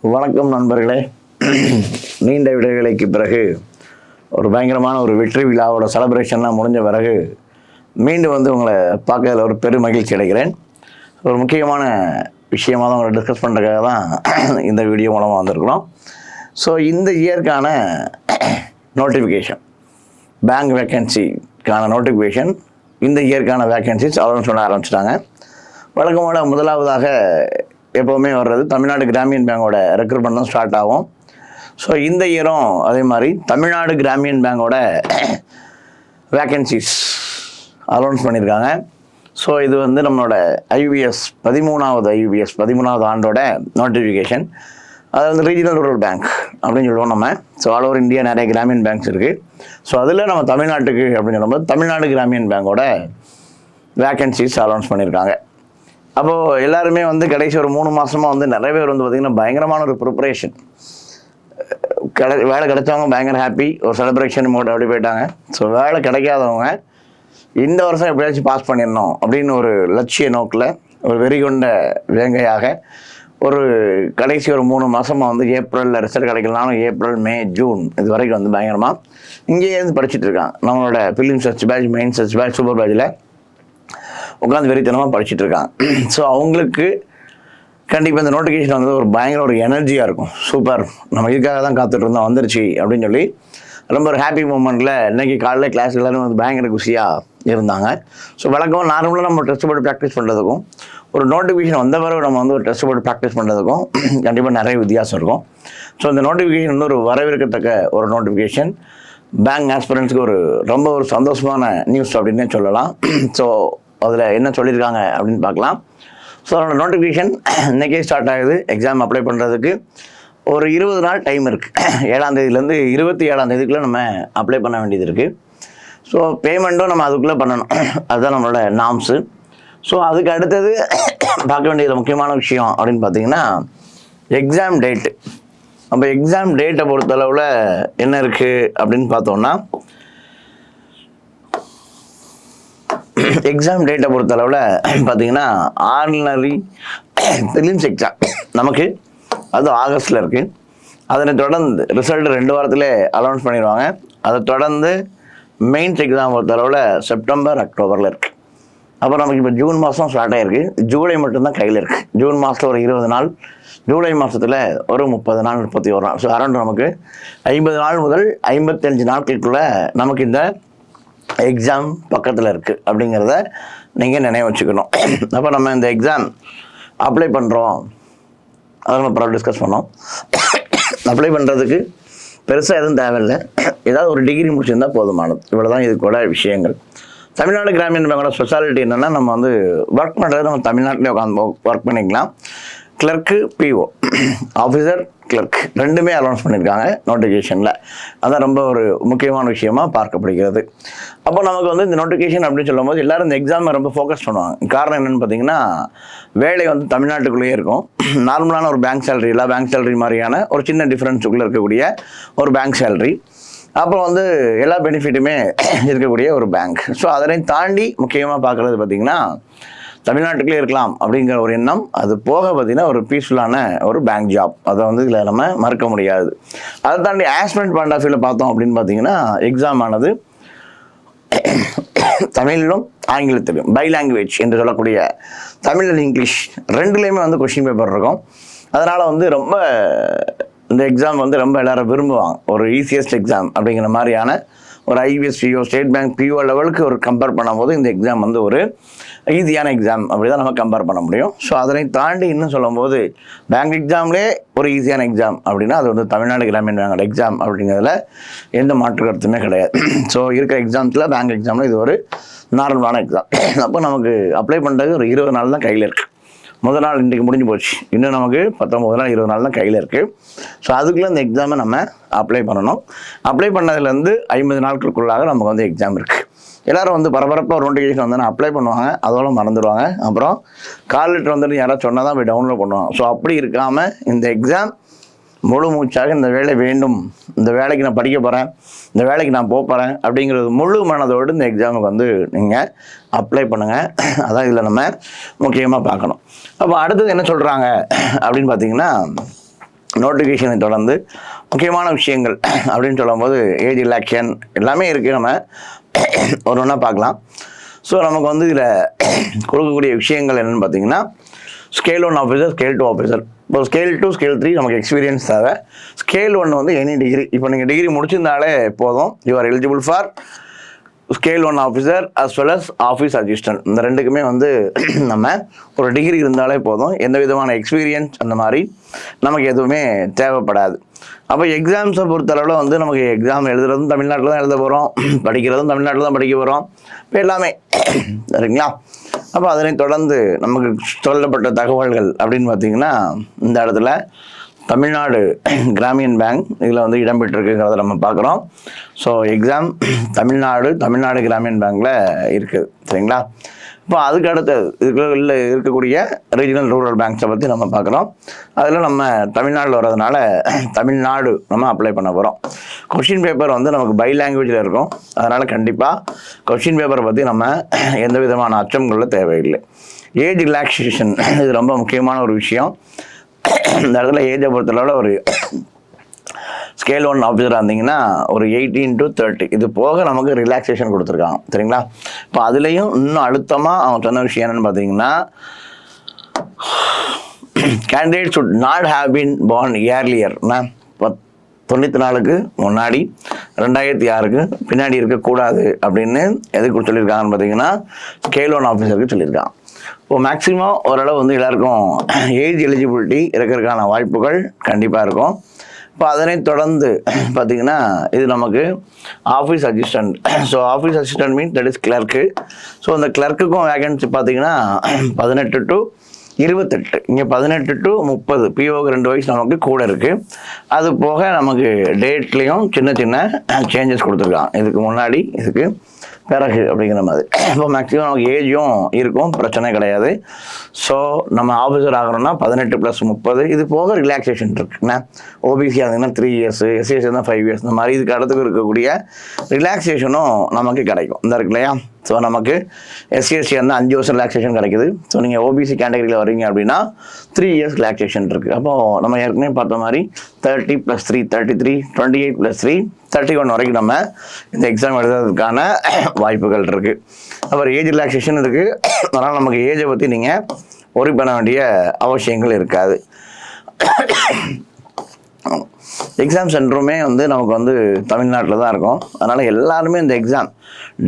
வணக்கம் நண்பர்களே. நீண்ட விடைவேளைக்கு பிறகு ஒரு பயங்கரமான ஒரு வெற்றி விழாவோட செலப்ரேஷன்லாம் முடிஞ்ச பிறகு மீண்டும் உங்களை பார்க்கறதுல ஒரு பெரும் மகிழ்ச்சி அடைகிறேன். ஒரு முக்கியமான விஷயமாக தான் உங்களை டிஸ்கஸ் பண்ணுறதுக்காக தான் இந்த வீடியோ மூலமாக வந்திருக்கிறோம். ஸோ இந்த இயற்கான நோட்டிஃபிகேஷன், பேங்க் வேக்கன்சிக்கான நோட்டிஃபிகேஷன், இந்த இயற்கான வேக்கன்சிஸ் அனௌன்ஸ் பண்ண ஆரம்பிச்சிட்டாங்க. வழக்கமோட முதலாவதாக எப்போவுமே வர்றது தமிழ்நாடு கிராமியன் பேங்கோட ரெக்ரூட்மெண்ட் தான் ஸ்டார்ட் ஆகும். ஸோ இந்த இயரும் அதே மாதிரி தமிழ்நாடு கிராமியன் பேங்கோட வேக்கன்சிஸ் அனௌன்ஸ் பண்ணியிருக்காங்க. ஸோ இது நம்மளோட ஐயூபிஎஸ் 13வது ஆண்டோட நோட்டிஃபிகேஷன். அது ரீஜனல் ரூரல் பேங்க் அப்படின்னு சொல்லுவோம் நம்ம. ஸோ ஆல் ஓவர் இந்தியா நிறைய கிராமியன் பேங்க்ஸ் இருக்குது. ஸோ அதில் நம்ம தமிழ்நாட்டுக்கு அப்படின்னு சொல்லும்போது தமிழ்நாடு கிராமியன் பேங்கோட வேக்கன்சிஸ் அனௌன்ஸ் பண்ணியிருக்காங்க. அப்போது எல்லாருமே கடைசி ஒரு 3 மாதமாக நிறைய பேர் பார்த்திங்கன்னா பயங்கரமான ஒரு ப்ரிப்பரேஷன், வேலை கிடைச்சவங்க பயங்கர ஹாப்பி, ஒரு செலிப்ரேஷன் மோட் அப்படி போயிட்டாங்க. ஸோ வேலை கிடைக்காதவங்க இந்த வருஷம் எப்படியாச்சும் பாஸ் பண்ணிடணும் அப்படின்னு ஒரு லட்சிய நோக்கில் ஒரு வெறிகொண்ட வேங்கையாக ஒரு கடைசி ஒரு 3 மாதமாக ஏப்ரலில் ரிசல்ட் கிடைக்கலனாலும் ஏப்ரல், மே, ஜூன் இது வரைக்கும் பயங்கரமாக இங்கேயே படிச்சுட்டு இருக்காங்க. நம்மளோட film search batch, main search batch, super பேட்சில் உட்காந்து வெறித்தனமாக படிச்சுட்டு இருக்காங்க. ஸோ அவங்களுக்கு கண்டிப்பாக இந்த நோட்டிஃபிகேஷன் ஒரு பயங்கர ஒரு எனர்ஜியாக இருக்கும். சூப்பர், நம்ம இதுக்காக தான் காத்துட்டு இருந்தோம், வந்துருச்சு அப்படின்னு சொல்லி ரொம்ப ஒரு ஹாப்பி மூமெண்ட்டில் இன்றைக்கி காலையில் கிளாஸ் எல்லோரும் பயங்கர குஷியாக இருந்தாங்க. ஸோ வழக்கமாக நார்மலாக நம்ம டெஸ்ட் போட்டு ப்ராக்டிஸ் பண்ணுறதுக்கும் ஒரு நோட்டிஃபிகேஷன் வந்த பிறகு நம்ம ஒரு டெஸ்ட் போட்டு ப்ராக்டிஸ் பண்ணுறதுக்கும் கண்டிப்பாக நிறைய வித்தியாசம் இருக்கும். ஸோ இந்த நோட்டிஃபிகேஷன் ஒரு வரவேற்கத்தக்க ஒரு நோட்டிஃபிகேஷன். பேங்க் ஆஸ்பிரன்ஸுக்கு ரொம்ப ஒரு சந்தோஷமான நியூஸ் அப்படின்னே சொல்லலாம். ஸோ அதில் என்ன சொல்லியிருக்காங்க அப்படின்னு பார்க்கலாம். ஸோ அதோட நோட்டிஃபிகேஷன் இன்றைக்கே ஸ்டார்ட் ஆகுது. எக்ஸாம் அப்ளை பண்ணுறதுக்கு ஒரு 20 நாள் டைம் இருக்குது. 7ஆம் தேதியிலேருந்து 27ஆம் தேதிக்குள்ளே நம்ம அப்ளை பண்ண வேண்டியது இருக்குது. ஸோ பேமெண்ட்டும் நம்ம அதுக்குள்ளே பண்ணணும், அதுதான் நம்மளோட நாம்ஸு. ஸோ அதுக்கு அடுத்தது பார்க்க வேண்டியது முக்கியமான விஷயம் அப்படின்னு பார்த்தீங்கன்னா எக்ஸாம் டேட்டு. நம்ம எக்ஸாம் டேட்டை பொறுத்தளவில் என்ன இருக்குது அப்படின்னு பார்த்தோம்னா, எக்ஸாம் டேட்டை பொறுத்தளவில் பார்த்தீங்கன்னா ஆர்டினரி ப்ரிலிம்ஸ் எக்ஸாம் நமக்கு அது ஆகஸ்ட்டில் இருக்குது. அதனை தொடர்ந்து ரிசல்ட் 2 வாரத்தில் அனௌன்ஸ் பண்ணிடுவாங்க. அதை தொடர்ந்து மெயின்ஸ் எக்ஸாம் பொறுத்தளவில் செப்டம்பர், அக்டோபரில் இருக்குது. அப்புறம் நமக்கு இப்போ ஜூன் மாதம் ஸ்டார்ட் ஆகிருக்கு. ஜூலை மட்டும்தான் கையில் இருக்குது. ஜூன் மாதத்தில் ஒரு 20 நாள், ஜூலை மாதத்தில் ஒரு 30 நாள், 31 நாள். ஸோ அரௌண்ட் நமக்கு 50 நாள் முதல் 55 நாட்களுக்குள்ளே நமக்கு இந்த எக்ஸாம் பக்கத்தில் இருக்குது அப்படிங்கிறத நீங்கள் நினைவு வச்சுக்கணும். அப்போ நம்ம இந்த எக்ஸாம் அப்ளை பண்ணுறோம், அதை நம்ம அப்புறம் டிஸ்கஸ் பண்ணோம். அப்ளை பண்ணுறதுக்கு பெருசாக எதுவும் தேவையில்லை, ஏதாவது ஒரு டிகிரி முடிச்சிருந்தால் போதுமானது. இவ்வளோ தான் இது கூட விஷயங்கள். தமிழ்நாடு கிராமியன் பேங்கோட ஸ்பெஷாலிட்டி என்னென்னா, நம்ம ஒர்க் பண்ணுறது நம்ம தமிழ்நாட்டிலே உட்காந்து ஒர்க் பண்ணிக்கலாம். கிளர்க்கு, பிஓ, ஆஃபீஸர், கிளர்க் ரெண்டுமே அனௌன்ஸ் பண்ணியிருக்காங்க நோட்டிஃபிகேஷனில். அதான் ரொம்ப ஒரு முக்கியமான விஷயமாக பார்க்கப்படுகிறது. அப்போ நமக்கு இந்த நோட்டிஃபிகேஷன் அப்படின்னு சொல்லும்போது எல்லோரும் இந்த எக்ஸாமை ரொம்ப ஃபோக்கஸ் பண்ணுவாங்க. காரணம் என்னென்னு பார்த்தீங்கன்னா, வேலை தமிழ்நாட்டுக்குள்ளேயே இருக்கும். நார்மலான ஒரு பேங்க் சேலரி, இல்லை பேங்க் சேலரி மாதிரியான ஒரு சின்ன டிஃப்ரென்ஸுக்குள்ளே இருக்கக்கூடிய ஒரு பேங்க் சேலரி, அப்புறம் எல்லா பெனிஃபிட்டுமே இருக்கக்கூடிய ஒரு பேங்க். ஸோ அதனை தாண்டி முக்கியமாக பார்க்குறது பார்த்திங்கன்னா தமிழ்நாட்டுக்குள்ளே இருக்கலாம் அப்படிங்கிற ஒரு எண்ணம். அது போக பார்த்திங்கன்னா ஒரு பீஸ்ஃபுல்லான ஒரு பேங்க் ஜாப், அதை இதில் நம்ம மறுக்க முடியாது. அதை தாண்டி ஆஸ்பிரண்ட் பாயிண்ட் ஆஃப் வியூவில் பார்த்தோம் அப்படின்னு பார்த்தீங்கன்னா எக்ஸாம் ஆனது தமிழிலும் ஆங்கிலத்திலும் பை லாங்குவேஜ் என்று சொல்லக்கூடிய தமிழ் அண்ட் இங்கிலீஷ் ரெண்டுலேயுமே கொஷின் பேப்பர் இருக்கும். அதனால் ரொம்ப இந்த எக்ஸாம் ரொம்ப எல்லோரும் விரும்புவாங்க. ஒரு ஈஸியஸ்ட் எக்ஸாம் அப்படிங்கிற மாதிரியான ஒரு IPS PO, State Bank PO லெவலுக்கு ஒரு கம்பேர் பண்ணும்போது இந்த எக்ஸாம் ஒரு ஈஸியான எக்ஸாம் அப்படி தான் நம்ம கம்பேர் பண்ண முடியும். ஸோ அதனை தாண்டி இன்னும் சொல்லும்போது பேங்க் எக்ஸாம்லேயே ஒரு ஈஸியான எக்ஸாம் அப்படின்னா அது தமிழ்நாடு கிராமியன் பேங்கோட எக்ஸாம் அப்படிங்கிறதுல எந்த மாற்று கருத்துமே கிடையாது. ஸோ இருக்கிற எக்ஸாம்ஸில் பேங்க் எக்ஸாமில் இது ஒரு நார்மலான எக்ஸாம். அப்போ நமக்கு அப்ளை பண்ணுறது ஒரு 20 நாள் தான் கையில் இருக்குது. முதல் நாள் இன்றைக்கி முடிஞ்சு போச்சு, இன்னும் நமக்கு 19 நாள், 20 நாள் தான் கையில் இருக்குது. ஸோ அதுக்குள்ளே இந்த எக்ஸாமை நம்ம அப்ளை பண்ணணும். அப்ளை பண்ணதுலேருந்து 50 நாட்களுக்குள்ளாக நமக்கு எக்ஸாம் இருக்குது. எல்லோரும் பரபரப்பாக ஒரு நோட்டிஃபிகேஷன் அப்ளை பண்ணுவாங்க, அதோட மறந்துடுவாங்க. அப்புறம் கால் லெட்டர் யாராவது சொன்னால் தான் போய் டவுன்லோட் பண்ணுவாங்க. ஸோ அப்படி இருக்காமல் இந்த எக்ஸாம் முழு மூச்சாக இந்த வேலை வேண்டும், இந்த வேலைக்கு நான் படிக்க போகிறேன், இந்த வேலைக்கு நான் போகிறேன் அப்படிங்கிறது முழு மனதோடு இந்த எக்ஸாமுக்கு நீங்கள் அப்ளை பண்ணுங்கள். அதான் இதில் நம்ம முக்கியமாக பார்க்கணும். அப்போ அடுத்தது என்ன சொல்கிறாங்க அப்படின்னு பார்த்தீங்கன்னா, நோட்டிஃபிகேஷனை தொடர்ந்து முக்கியமான விஷயங்கள் அப்படின்னு சொல்லும்போது ஏஜ் ரிலாக்ஷன் எல்லாமே இருக்குது. நம்ம ஒரு ஒன்றா பார்க்கலாம். ஸோ நமக்கு வந்து இதில் கொடுக்கக்கூடிய விஷயங்கள் என்னென்னு பார்த்தீங்கன்னா, ஸ்கேல் 1 ஆஃபீஸர், ஸ்கேல் 2 ஆஃபீஸர். இப்போ ஸ்கேல் 2 ஸ்கேல் 3 நமக்கு எக்ஸ்பீரியன்ஸ் தேவை. ஸ்கேல் 1 வந்து எனி டிகிரி. இப்போ நீங்கள் டிகிரி முடிச்சிருந்தாலே போதும், you are eligible for scale 1 officer as well as office assistant. இந்த ரெண்டுக்குமே வந்து நம்ம ஒரு டிகிரி இருந்தாலே போதும், எந்த விதமான எக்ஸ்பீரியன்ஸ் அந்த மாதிரி நமக்கு எதுவுமே தேவைப்படாது. அப்போ எக்ஸாம்ஸை பொறுத்தளவில் வந்து நமக்கு எக்ஸாம் எழுதுறதும் தமிழ்நாட்டில் தான் எழுத போகிறோம், படிக்கிறதும் தமிழ்நாட்டில் தான் படிக்க போகிறோம், இப்போ எல்லாமே சரிங்களா. அப்போ அதனை தொடர்ந்து நமக்கு சொல்லப்பட்ட தகவல்கள் அப்படின்னு பார்த்தீங்கன்னா, இந்த இடத்துல தமிழ்நாடு கிராமின் பேங்க் இதில் வந்து இடம்பெற்றிருக்குங்கிறத நம்ம பார்க்குறோம். ஸோ எக்ஸாம் தமிழ்நாடு கிராமின் பேங்க்கில் இருக்குது சரிங்களா. இப்போ அதுக்கு அடுத்து இதுக்குள்ள இருக்கக்கூடிய ரீஜனல் ரூரல் பேங்க்ஸை பற்றி நம்ம பார்க்குறோம். அதில் நம்ம தமிழ்நாட்டில் வர்றதுனால தமிழ்நாடு நம்ம அப்ளை பண்ண போகிறோம். கொஷின் பேப்பர் வந்து நமக்கு பை லாங்குவேஜில் இருக்கும், அதனால் கண்டிப்பாக கொஷின் பேப்பரை பற்றி நம்ம எந்த விதமான அச்சம் கொள்ள தேவையில்லை. ஏஜ் ரிலாக்ஸேஷன் இது ரொம்ப முக்கியமான ஒரு விஷயம். இந்த இடத்துல ஏஜை பொறுத்தளவில் ஒரு ஸ்கேல் 1 ஆஃபீஸராக இருந்தீங்கன்னா ஒரு 18 to 30 இது போக நமக்கு ரிலாக்ஸேஷன் கொடுத்துருக்காங்க சரிங்களா. இப்போ அதுலேயும் இன்னும் அழுத்தமாக அவங்க சொன்ன விஷயம் என்னென்னு பார்த்தீங்கன்னா, candidate should not have been born இயர்லியர்னா 94க்கு முன்னாடி 2006க்கு பின்னாடி இருக்கக்கூடாது அப்படின்னு எதுக்கு சொல்லியிருக்காங்கன்னு பார்த்தீங்கன்னா, ஸ்கேல் 1 ஆஃபீஸருக்கு சொல்லியிருக்காங்க. இப்போ மேக்ஸிமம் ஓரளவு வந்து எல்லாருக்கும் ஏஜ் எலிஜிபிலிட்டி இருக்கிறதுக்கான வாய்ப்புகள் கண்டிப்பாக இருக்கும். இப்போ அதனை தொடர்ந்து பார்த்திங்கன்னா, இது நமக்கு office assistant. So office assistant mean that is clerk. So அந்த கிளர்க்குக்கும் வேகன்சி பார்த்திங்கன்னா 18 to 28, இங்கே 18 to 30, பிஓக்கு 2 வயசு நமக்கு கூட இருக்குது. அது போக நமக்கு டேட்லேயும் சின்ன சின்ன சேஞ்சஸ் கொடுத்துருக்காங்க, இதுக்கு முன்னாடி இதுக்கு பிறகு அப்படிங்கிற மாதிரி. இப்போ மேக்ஸிமம் நமக்கு ஏஜும் இருக்கும், பிரச்சனை கிடையாது. ஸோ நம்ம ஆஃபீஸர் ஆகிறோம்னா 18 + 30, இது போக ரிலாக்ஸேஷன் இருக்குண்ணா. ஓபிசி ஆகுதுன்னா 3 years, எஸ்சிஎஸ்சி இருந்தால் 5 years, இந்த மாதிரி இதுக்கு அடுத்துக்கு இருக்கக்கூடிய ரிலாக்ஸேஷனும் நமக்கு கிடைக்கும். இந்த இருக்கு இல்லையா. ஸோ நமக்கு எஸ்சிஎஸ்சி வந்து 5 வருஷம் ரிலாக்ஸேஷன் கிடைக்குது. ஸோ நீங்கள் ஓபிசி கேட்டகரியில் வரீங்க அப்படின்னா 3 years ரிலாக்ஸேஷன் இருக்குது. அப்போது நம்ம ஏற்கனவே பார்த்த மாதிரி 30 + 3 33, 28 + 3 31 வரைக்கும் நம்ம இந்த எக்ஸாம் எழுதுறதுக்கான வாய்ப்புகள் இருக்குது. அப்புறம் ஏஜ் ரிலாக்ஸேஷன் இருக்குது. அதனால் நமக்கு ஏஜை பற்றி நீங்கள் ஒரி பண்ண வேண்டிய அவசியங்கள் இருக்காது. எக்ஸாம் சென்டருமே வந்து நமக்கு வந்து தமிழ்நாட்டில் தான் இருக்கும். அதனால் எல்லாருமே இந்த எக்ஸாம்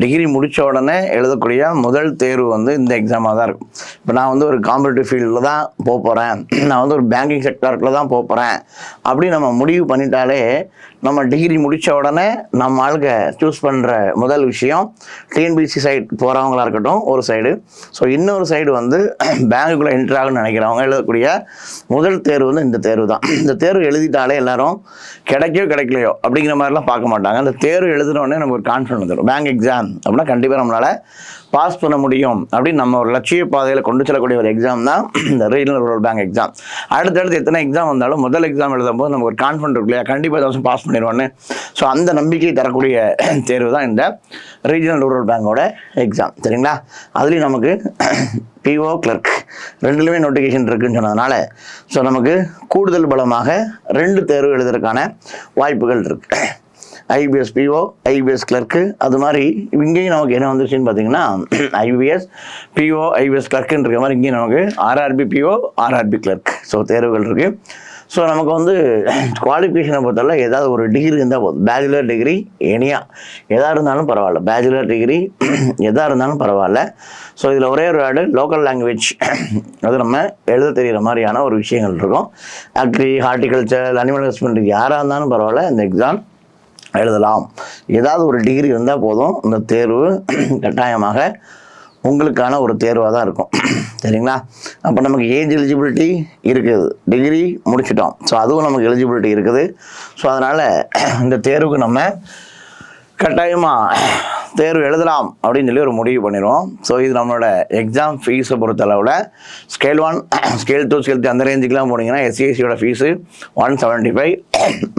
டிகிரி முடித்த உடனே எழுதக்கூடிய முதல் தேர்வு வந்து இந்த எக்ஸாமாக தான் இருக்கும். இப்போ நான் வந்து ஒரு காம்படிட்டிவ் ஃபீல்டில் தான் போகிறேன், நான் வந்து ஒரு பேங்கிங் செக்டரில் தான் போகிறேன் அப்படி நம்ம முடிவு பண்ணிட்டாலே, நம்ம டிகிரி முடித்த உடனே நம்ம ஆளுக்கு சூஸ் பண்ணுற முதல் விஷயம் டிஎன்பிசி சைடு போகிறவங்களா இருக்கட்டும் ஒரு சைடு. ஸோ இன்னொரு சைடு வந்து பேங்குக்குள்ளே என்ட்ரு ஆகுன்னு நினைக்கிறவங்க எழுதக்கூடிய முதல் தேர்வு வந்து இந்த தேர்வு தான். இந்த தேர்வு எழுதிட்டாலே எல்லாரும் கிடைக்கலையோ அப்படிங்கிற மாதிரிலாம் பார்க்க மாட்டாங்க. அந்த தேர்வு எழுதுனோடனே நமக்கு ஒரு கான்ஃபிடன்ஸ் வந்துடும். பேங்க் எக்ஸாம் அப்படின்னா கண்டிப்பாக நம்மளால் பாஸ் பண்ண முடியும் அப்படின்னு நம்ம ஒரு லட்சிய பாதையில் கொண்டு செல்லக்கூடிய ஒரு எக்ஸாம் தான் இந்த ரீஜனல் ரூரல் பேங்க் எக்ஸாம். அடுத்தடுத்து எத்தனை எக்ஸாம் வந்தாலும் முதல் எக்ஸாம் எழுதும்போது நமக்கு ஒரு கான்ஃபிடன்ட் இருக்கு இல்லையா, கண்டிப்பாக வருஷம் பாஸ் பண்ணிடுவோன்னு. ஸோ அந்த நம்பிக்கை தரக்கூடிய தேர்வு தான் இந்த ரீஜனல் ரூரல் பேங்கோட எக்ஸாம் சரிங்களா. அதுலேயும் நமக்கு பிஓ கிளர்க் ரெண்டுலேயுமே நோட்டிஃபிகேஷன் இருக்குதுன்னு சொன்னதுனால ஸோ நமக்கு கூடுதல் பலமாக 2 தேர்வு எழுதுறதுக்கான வாய்ப்புகள் இருக்குது. IBPS PO, IBPS clerk. அது மாதிரி இங்கேயும் நமக்கு என்ன வந்துருச்சுன்னு பார்த்தீங்கன்னா, ஐபிஎஸ் பிஓ, ஐபிஎஸ் கிளர்க்குன்னு இருக்க மாதிரி இங்கேயும் நமக்கு RRB PO, RRB clerk. So தேர்வுகள் இருக்குது. ஸோ நமக்கு வந்து குவாலிஃபிகேஷனை பொறுத்தவரை ஏதாவது ஒரு டிகிரி இருந்தால் போதும். பேச்சுலர் டிகிரி எனியா எதாக இருந்தாலும் பரவாயில்ல, பேச்சுலர் டிகிரி எதாக இருந்தாலும் பரவாயில்ல. ஸோ இதில் ஒரே ஒரு வேர்டு லோக்கல் லாங்குவேஜ், அது நம்ம எழுத தெரிகிற மாதிரியான ஒரு விஷயங்கள் இருக்கும். அக்ரி, ஹார்டிகல்ச்சர், அனிமல் ஹஸ்பண்ட்ரி யாராக இருந்தாலும் பரவாயில்ல, இந்த எக்ஸாம் எழுதலாம். ஏதாவது ஒரு டிகிரி இருந்தால் போதும். இந்த தேர்வு கட்டாயமாக உங்களுக்கான ஒரு தேர்வாக தான் இருக்கும் சரிங்களா. அப்போ நமக்கு ஏஜ் எலிஜிபிலிட்டி இருக்குது, டிகிரி முடிச்சிட்டோம். ஸோ அதுவும் நமக்கு எலிஜிபிலிட்டி இருக்குது. ஸோ அதனால் இந்த தேர்வுக்கு நம்ம கட்டாயமாக தேர்வு எழுதலாம் அப்படின்னு சொல்லி ஒரு முடிவு பண்ணிடுவோம். ஸோ இது நம்மளோட எக்ஸாம் ஃபீஸை பொறுத்தளவில் ஸ்கேல் 1, ஸ்கேல் 2, ஸ்கேல் 3 அந்த ரேஞ்சுக்கெலாம் போனீங்கன்னா எஸ்சிஎஸ்சியோட ஃபீஸு 175.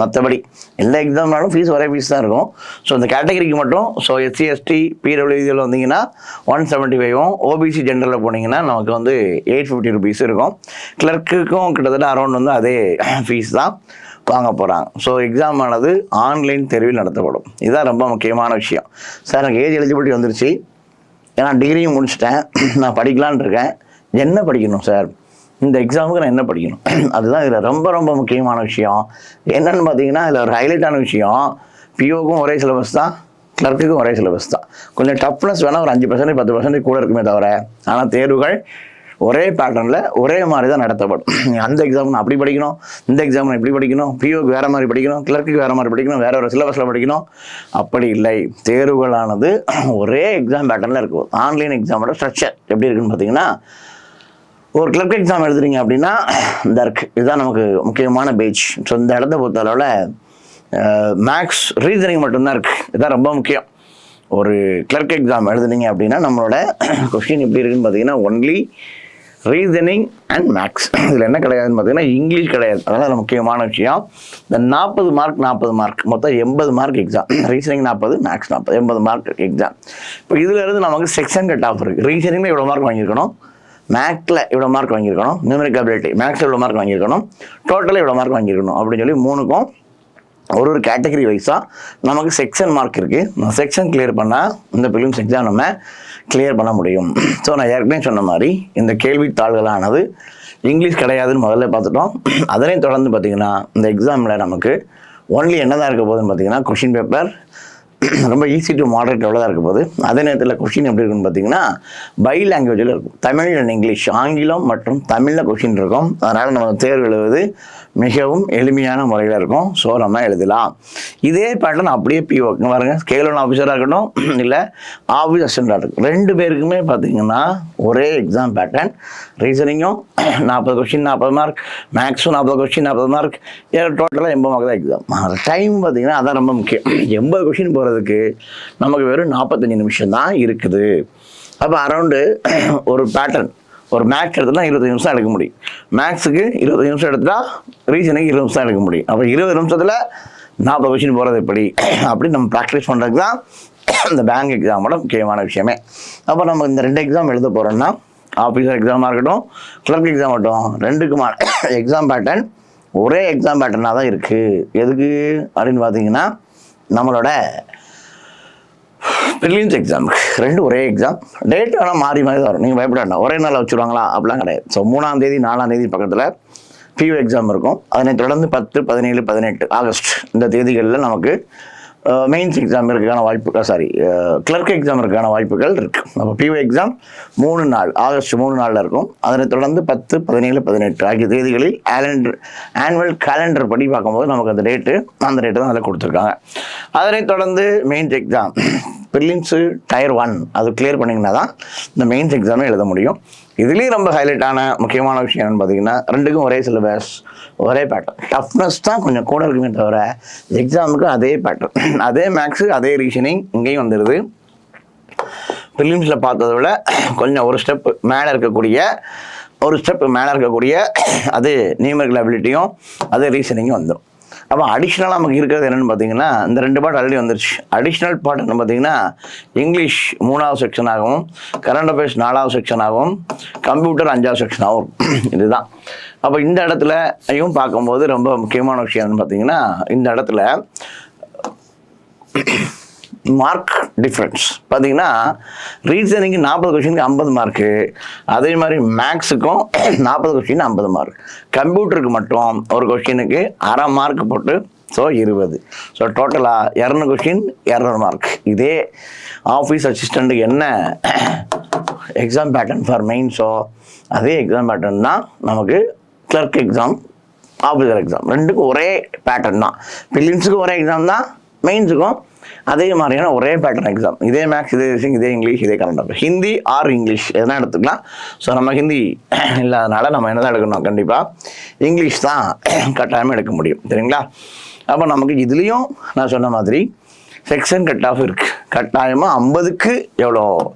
மற்றபடி எல்லா எக்ஸாம்னாலும் ஃபீஸ் ஒரே ஃபீஸ் தான் இருக்கும். ஸோ இந்த கேட்டகரிக்கு மட்டும் ஸோ எஸ்சி எஸ்டி பிடபிள்யூடியில் வந்தீங்கன்னா 175ம், ஓபிசி ஜென்ரலில் போனீங்கன்னா நமக்கு வந்து 850 ருபீஸ் இருக்கும். கிளர்க்குக்கும் கிட்டத்தட்ட அரௌண்ட் வந்து அதே ஃபீஸ் தான் வாங்க போகிறாங்க. ஸோ எக்ஸாம் ஆனது ஆன்லைன் தேர்வில் நடத்தப்படும். இதுதான் ரொம்ப முக்கியமான விஷயம். சார் எனக்கு ஏஜ் எலிஜிபிலிட்டி வந்துருச்சு, ஏன்னா டிகிரியும் முடிச்சிட்டேன், நான் படிக்கலான் இருக்கேன், என்ன படிக்கணும் சார், இந்த எக்ஸாமுக்கு நான் என்ன படிக்கணும், அதுதான் இதில் ரொம்ப ரொம்ப முக்கியமான விஷயம். என்னென்னு பார்த்தீங்கன்னா இதில் ஒரு ஹைலைட்டான விஷயம், பிஓக்கும் ஒரே சிலபஸ் தான், கிளர்க்குக்கும் ஒரே சிலபஸ் தான். கொஞ்சம் டஃப்னஸ் வேணால் ஒரு 5% 10% கூட இருக்குமே தவிர, ஆனால் தேர்வுகள் ஒரே பேட்டர்னில் ஒரே மாதிரி தான் நடத்தப்படும். அந்த எக்ஸாம் அப்படி படிக்கணும், இந்த எக்ஸாம் இப்படி படிக்கணும், பிஓக்கு வேறு மாதிரி படிக்கணும், கிளர்க்கு வேறு மாதிரி படிக்கணும், வேறு ஒரு சிலபஸில் படிக்கணும், அப்படி இல்லை. தேர்வுகளானது ஒரே எக்ஸாம் பேட்டர்னில் இருக்கும். ஆன்லைன் எக்ஸாமோட ஸ்ட்ரக்சர் எப்படி இருக்குன்னு பார்த்தீங்கன்னா, ஒரு கிளர்க் எக்ஸாம் எழுதுறீங்க அப்படின்னா இந்த இருக்கு, இதுதான் நமக்கு முக்கியமான பேஜ். ஸோ இந்த இடத்த பொறுத்த அளவில் மேக்ஸ் ரீசனிங் மட்டும்தான் இருக்குது. இதுதான் ரொம்ப முக்கியம். ஒரு கிளர்க் எக்ஸாம் எழுதுனீங்க அப்படின்னா நம்மளோட கொஸ்டின் எப்படி இருக்குன்னு பார்த்தீங்கன்னா ஒன்லி ரீசனிங் அண்ட் மேக்ஸ். இதில் என்ன கிடையாதுன்னு பார்த்தீங்கன்னா இங்கிலீஷ் கிடையாது. அதனால் முக்கியமான விஷயம், இந்த 40 மார்க் மொத்தம் 80 mark exam. Reasoning 40, maths 40, 80 mark exam. இப்போ இதில் இருந்து நமக்கு செக்ஷன் கட் ஆஃப் இருக்குது. ரீசனிங்கில் இவ்வளோ மார்க் வாங்கியிருக்கணும், மேக்ஸில் இவ்வளோ மார்க் வாங்கியிருக்கணும், நியூமெரிக்கல் அபிலிட்டி மேக்ஸில் இவ்வளோ மார்க் வாங்கியிருக்கணும், டோட்டலாக இவ்வளோ மார்க் வாங்கியிருக்கணும் அப்படின்னு சொல்லி 3க்கும் ஒரு கேட்டகரி வைஸாக நமக்கு செக்ஷன் மார்க் இருக்குது. செக்ஷன் கிளியர் பண்ணால் இந்த ப்ரிலிம்ஸ் எக்ஸாம் நம்ம கிளியர் பண்ண முடியும். ஸோ நான் ஏற்கனவே சொன்ன மாதிரி இந்த கேள்வித்தாள்களானது இங்கிலீஷ் கிடையாதுன்னு முதல்ல பார்த்துட்டோம். அதனையும் தொடர்ந்து பார்த்திங்கன்னா இந்த எக்ஸாமில் நமக்கு ஒன்லி என்ன தான் இருக்க போகுதுன்னு பார்த்தீங்கன்னா கொஷின் பேப்பர் ரொம்ப ஈஸி டு மாடரேட் எவ்வளோ தான் இருக்க போகுது. அதே நேரத்தில் கொஷின் எப்படி இருக்குன்னு பார்த்தீங்கன்னா பை லாங்குவேஜில் இருக்கும், தமிழ் அண்ட் இங்கிலீஷ், ஆங்கிலம் மற்றும் தமிழில் கொஷின் இருக்கும். அதனால் நம்ம தேர்வு எழுதுவது மிகவும் எளிமையான முறையில் இருக்கும். ஸோ நம்ம எழுதலாம். இதே பேட்டர்ன் அப்படியே பிஓ பாருங்கள், ஸ்கேல் 1 ஆஃபீஸராக இருக்கட்டும் இல்லை ஆஃபீஸ் அசிஸ்டண்டாக இருக்கும், 2 பேருக்குமே பார்த்தீங்கன்னா ஒரே எக்ஸாம் பேட்டர்ன். ரீசனிங்கும் 40 கொஸ்டின் 40 மார்க், மேக்ஸும் 40 கொஸ்டின் 40 மார்க், டோட்டலாக 80 மார்க் தான் எக்ஸாம். டைம் பார்த்தீங்கன்னா அதான் ரொம்ப முக்கியம். 80 கொஸ்டின் போகிறதுக்கு நமக்கு வெறும் 45 நிமிஷம் தான் இருக்குது. அப்போ அரௌண்டு ஒரு பேட்டர்ன், ஒரு மேக்ஸ் எடுத்துனா 20 நிமிஷம் எடுக்க முடியும், மேக்ஸுக்கு 20 நிமிஷம் எடுத்துட்டா ரீசனுக்கு 20 நிமிஷம் எடுக்க முடியும். அப்போ 20 நிமிஷத்தில் 40 கொஸ்டின் போகிறது எப்படி அப்படி நம்ம ப்ராக்டிஸ் பண்ணுறதுக்கு தான் இந்த பேங்க் எக்ஸாமோட முக்கியமான விஷயமே. அப்போ நம்ம இந்த 2 எக்ஸாம் எழுத போகிறோம்னா ஆஃபீஸர் எக்ஸாமாக இருக்கட்டும் கிளர்க் எக்ஸாம் ஆகட்டும், 2க்குமான எக்ஸாம் பேட்டர்ன் ஒரே எக்ஸாம் பேட்டர்னாக தான் இருக்குது. எதுக்கு அப்படின்னு பார்த்தீங்கன்னா நம்மளோட ப்ரிலிம்ஸ் எக்ஸாமுக்கு 2 ஒரே எக்ஸாம். டேட் ஆனால் மாறி தான் வரும், நீங்கள் பயப்பட வேண்டாம். ஒரே நாளில் வச்சுருவாங்களா அப்படிலாம் கிடையாது. ஸோ 3ஆம் தேதி 4ஆம் தேதி பக்கத்தில் பியூ எக்ஸாம் இருக்கும். அதனை தொடர்ந்து 10, 17, 18 ஆகஸ்ட் இந்த தேதிகளில் நமக்கு மெயின்ஸ் எக்ஸாம் இருக்கான வாய்ப்புகள், கிளர்க் எக்ஸாம் இருக்கான வாய்ப்புகள் இருக்குது. அப்போ பியூ எக்ஸாம் 3 நாள், ஆகஸ்ட் 3 நாளில் இருக்கும். அதனை தொடர்ந்து 10, 17, 18 ஆகிய தேதிகளில் ஆனுவல் கேலண்டர் படி பார்க்கும்போது நமக்கு அந்த டேட்டு தான் அதில் கொடுத்துருக்காங்க. அதனை தொடர்ந்து மெயின்ஸ் எக்ஸாம் ப்ரிலிம்ஸு டயர் 1 அது கிளியர் பண்ணிங்கன்னா தான் இந்த மெயின்ஸ் எக்ஸாமே எழுத முடியும். இதுலேயும் ரொம்ப ஹைலைட்டான முக்கியமான விஷயம் என்னென்னு பார்த்தீங்கன்னா 2க்கும் ஒரே சிலபஸ், ஒரே பேட்டர்ன். டஃப்னஸ் தான் கொஞ்சம் கூட இருக்குமே தவிர எக்ஸாமுக்கு அதே பேட்டர்ன், அதே மேக்ஸு, அதே ரீசனிங் இங்கேயும் வந்துடுது. ப்ரிலிம்ஸில் பார்த்ததை விட கொஞ்சம் ஒரு ஸ்டெப் மேலே இருக்கக்கூடிய அது நியூமெரிக்கல் அபிலிட்டியும் அதே ரீசனிங்கும் வந்துடும். அப்போ அடிஷ்னலாக நமக்கு இருக்கிறது என்னென்னு பார்த்தீங்கன்னா இந்த 2 பார்ட் ஆல்ரெடி வந்துருச்சு. அடிஷ்னல் பார்ட் என்ன பார்த்தீங்கன்னா இங்கிலீஷ் 3வது செக்ஷனாகவும், கரண்ட் அஃபேர்ஸ் 4வது செக்ஷனாகவும், கம்ப்யூட்டர் 5வது செக்ஷனாகவும் இதுதான். அப்போ இந்த இடத்துலையும் பார்க்கும்போது ரொம்ப முக்கியமான விஷயம் என்னன்னு பார்த்தீங்கன்னா இந்த இடத்துல மார்க் டிஃப்ரென்ஸ் பார்த்தீங்கன்னா ரீசனிங்கு 40 கொஸ்டினுக்கு 50 மார்க்கு, அதே மாதிரி மேக்ஸுக்கும் 40 கொஸ்டின் 50 மார்க், கம்ப்யூட்டருக்கு மட்டும் ஒரு கொஸ்டினுக்கு அரை மார்க் போட்டு ஸோ 20. ஸோ டோட்டலாக 200 கொஸ்டின் 200 மார்க். இதே ஆஃபீஸ் அசிஸ்டண்ட்டுக்கு என்ன எக்ஸாம் பேட்டர்ன் ஃபார் மெயின்ஸோ அதே எக்ஸாம் பேட்டர்ன் தான் நமக்கு கிளர்க் எக்ஸாம், ஆஃபீஸர் எக்ஸாம். 2க்கும் ஒரே பேட்டர்ன் தான். ப்ரிலிம்ஸுக்கும் ஒரே எக்ஸாம் தான், மெயின்ஸுக்கும் அதே மாதிரியான ஒரே பேட்டர்ன் எக்ஸாம். இதே மேக்ஸ், இதே ரீசனிங், இதே இங்கிலீஷ், இதே current affairs. Hindi R English எதனா எடுத்துக்கலாம். ஸோ நம்ம ஹிந்தி இல்லாதனால நம்ம என்ன தான் எடுக்கணும், கண்டிப்பாக இங்கிலீஷ் தான் கட்டாயமாக எடுக்க முடியும், சரிங்களா? அப்போ நமக்கு இதுலேயும் நான் சொன்ன மாதிரி செக்ஷன் கட் ஆஃப் இருக்குது. கட்டாயமாக 50க்கு எவ்வளோ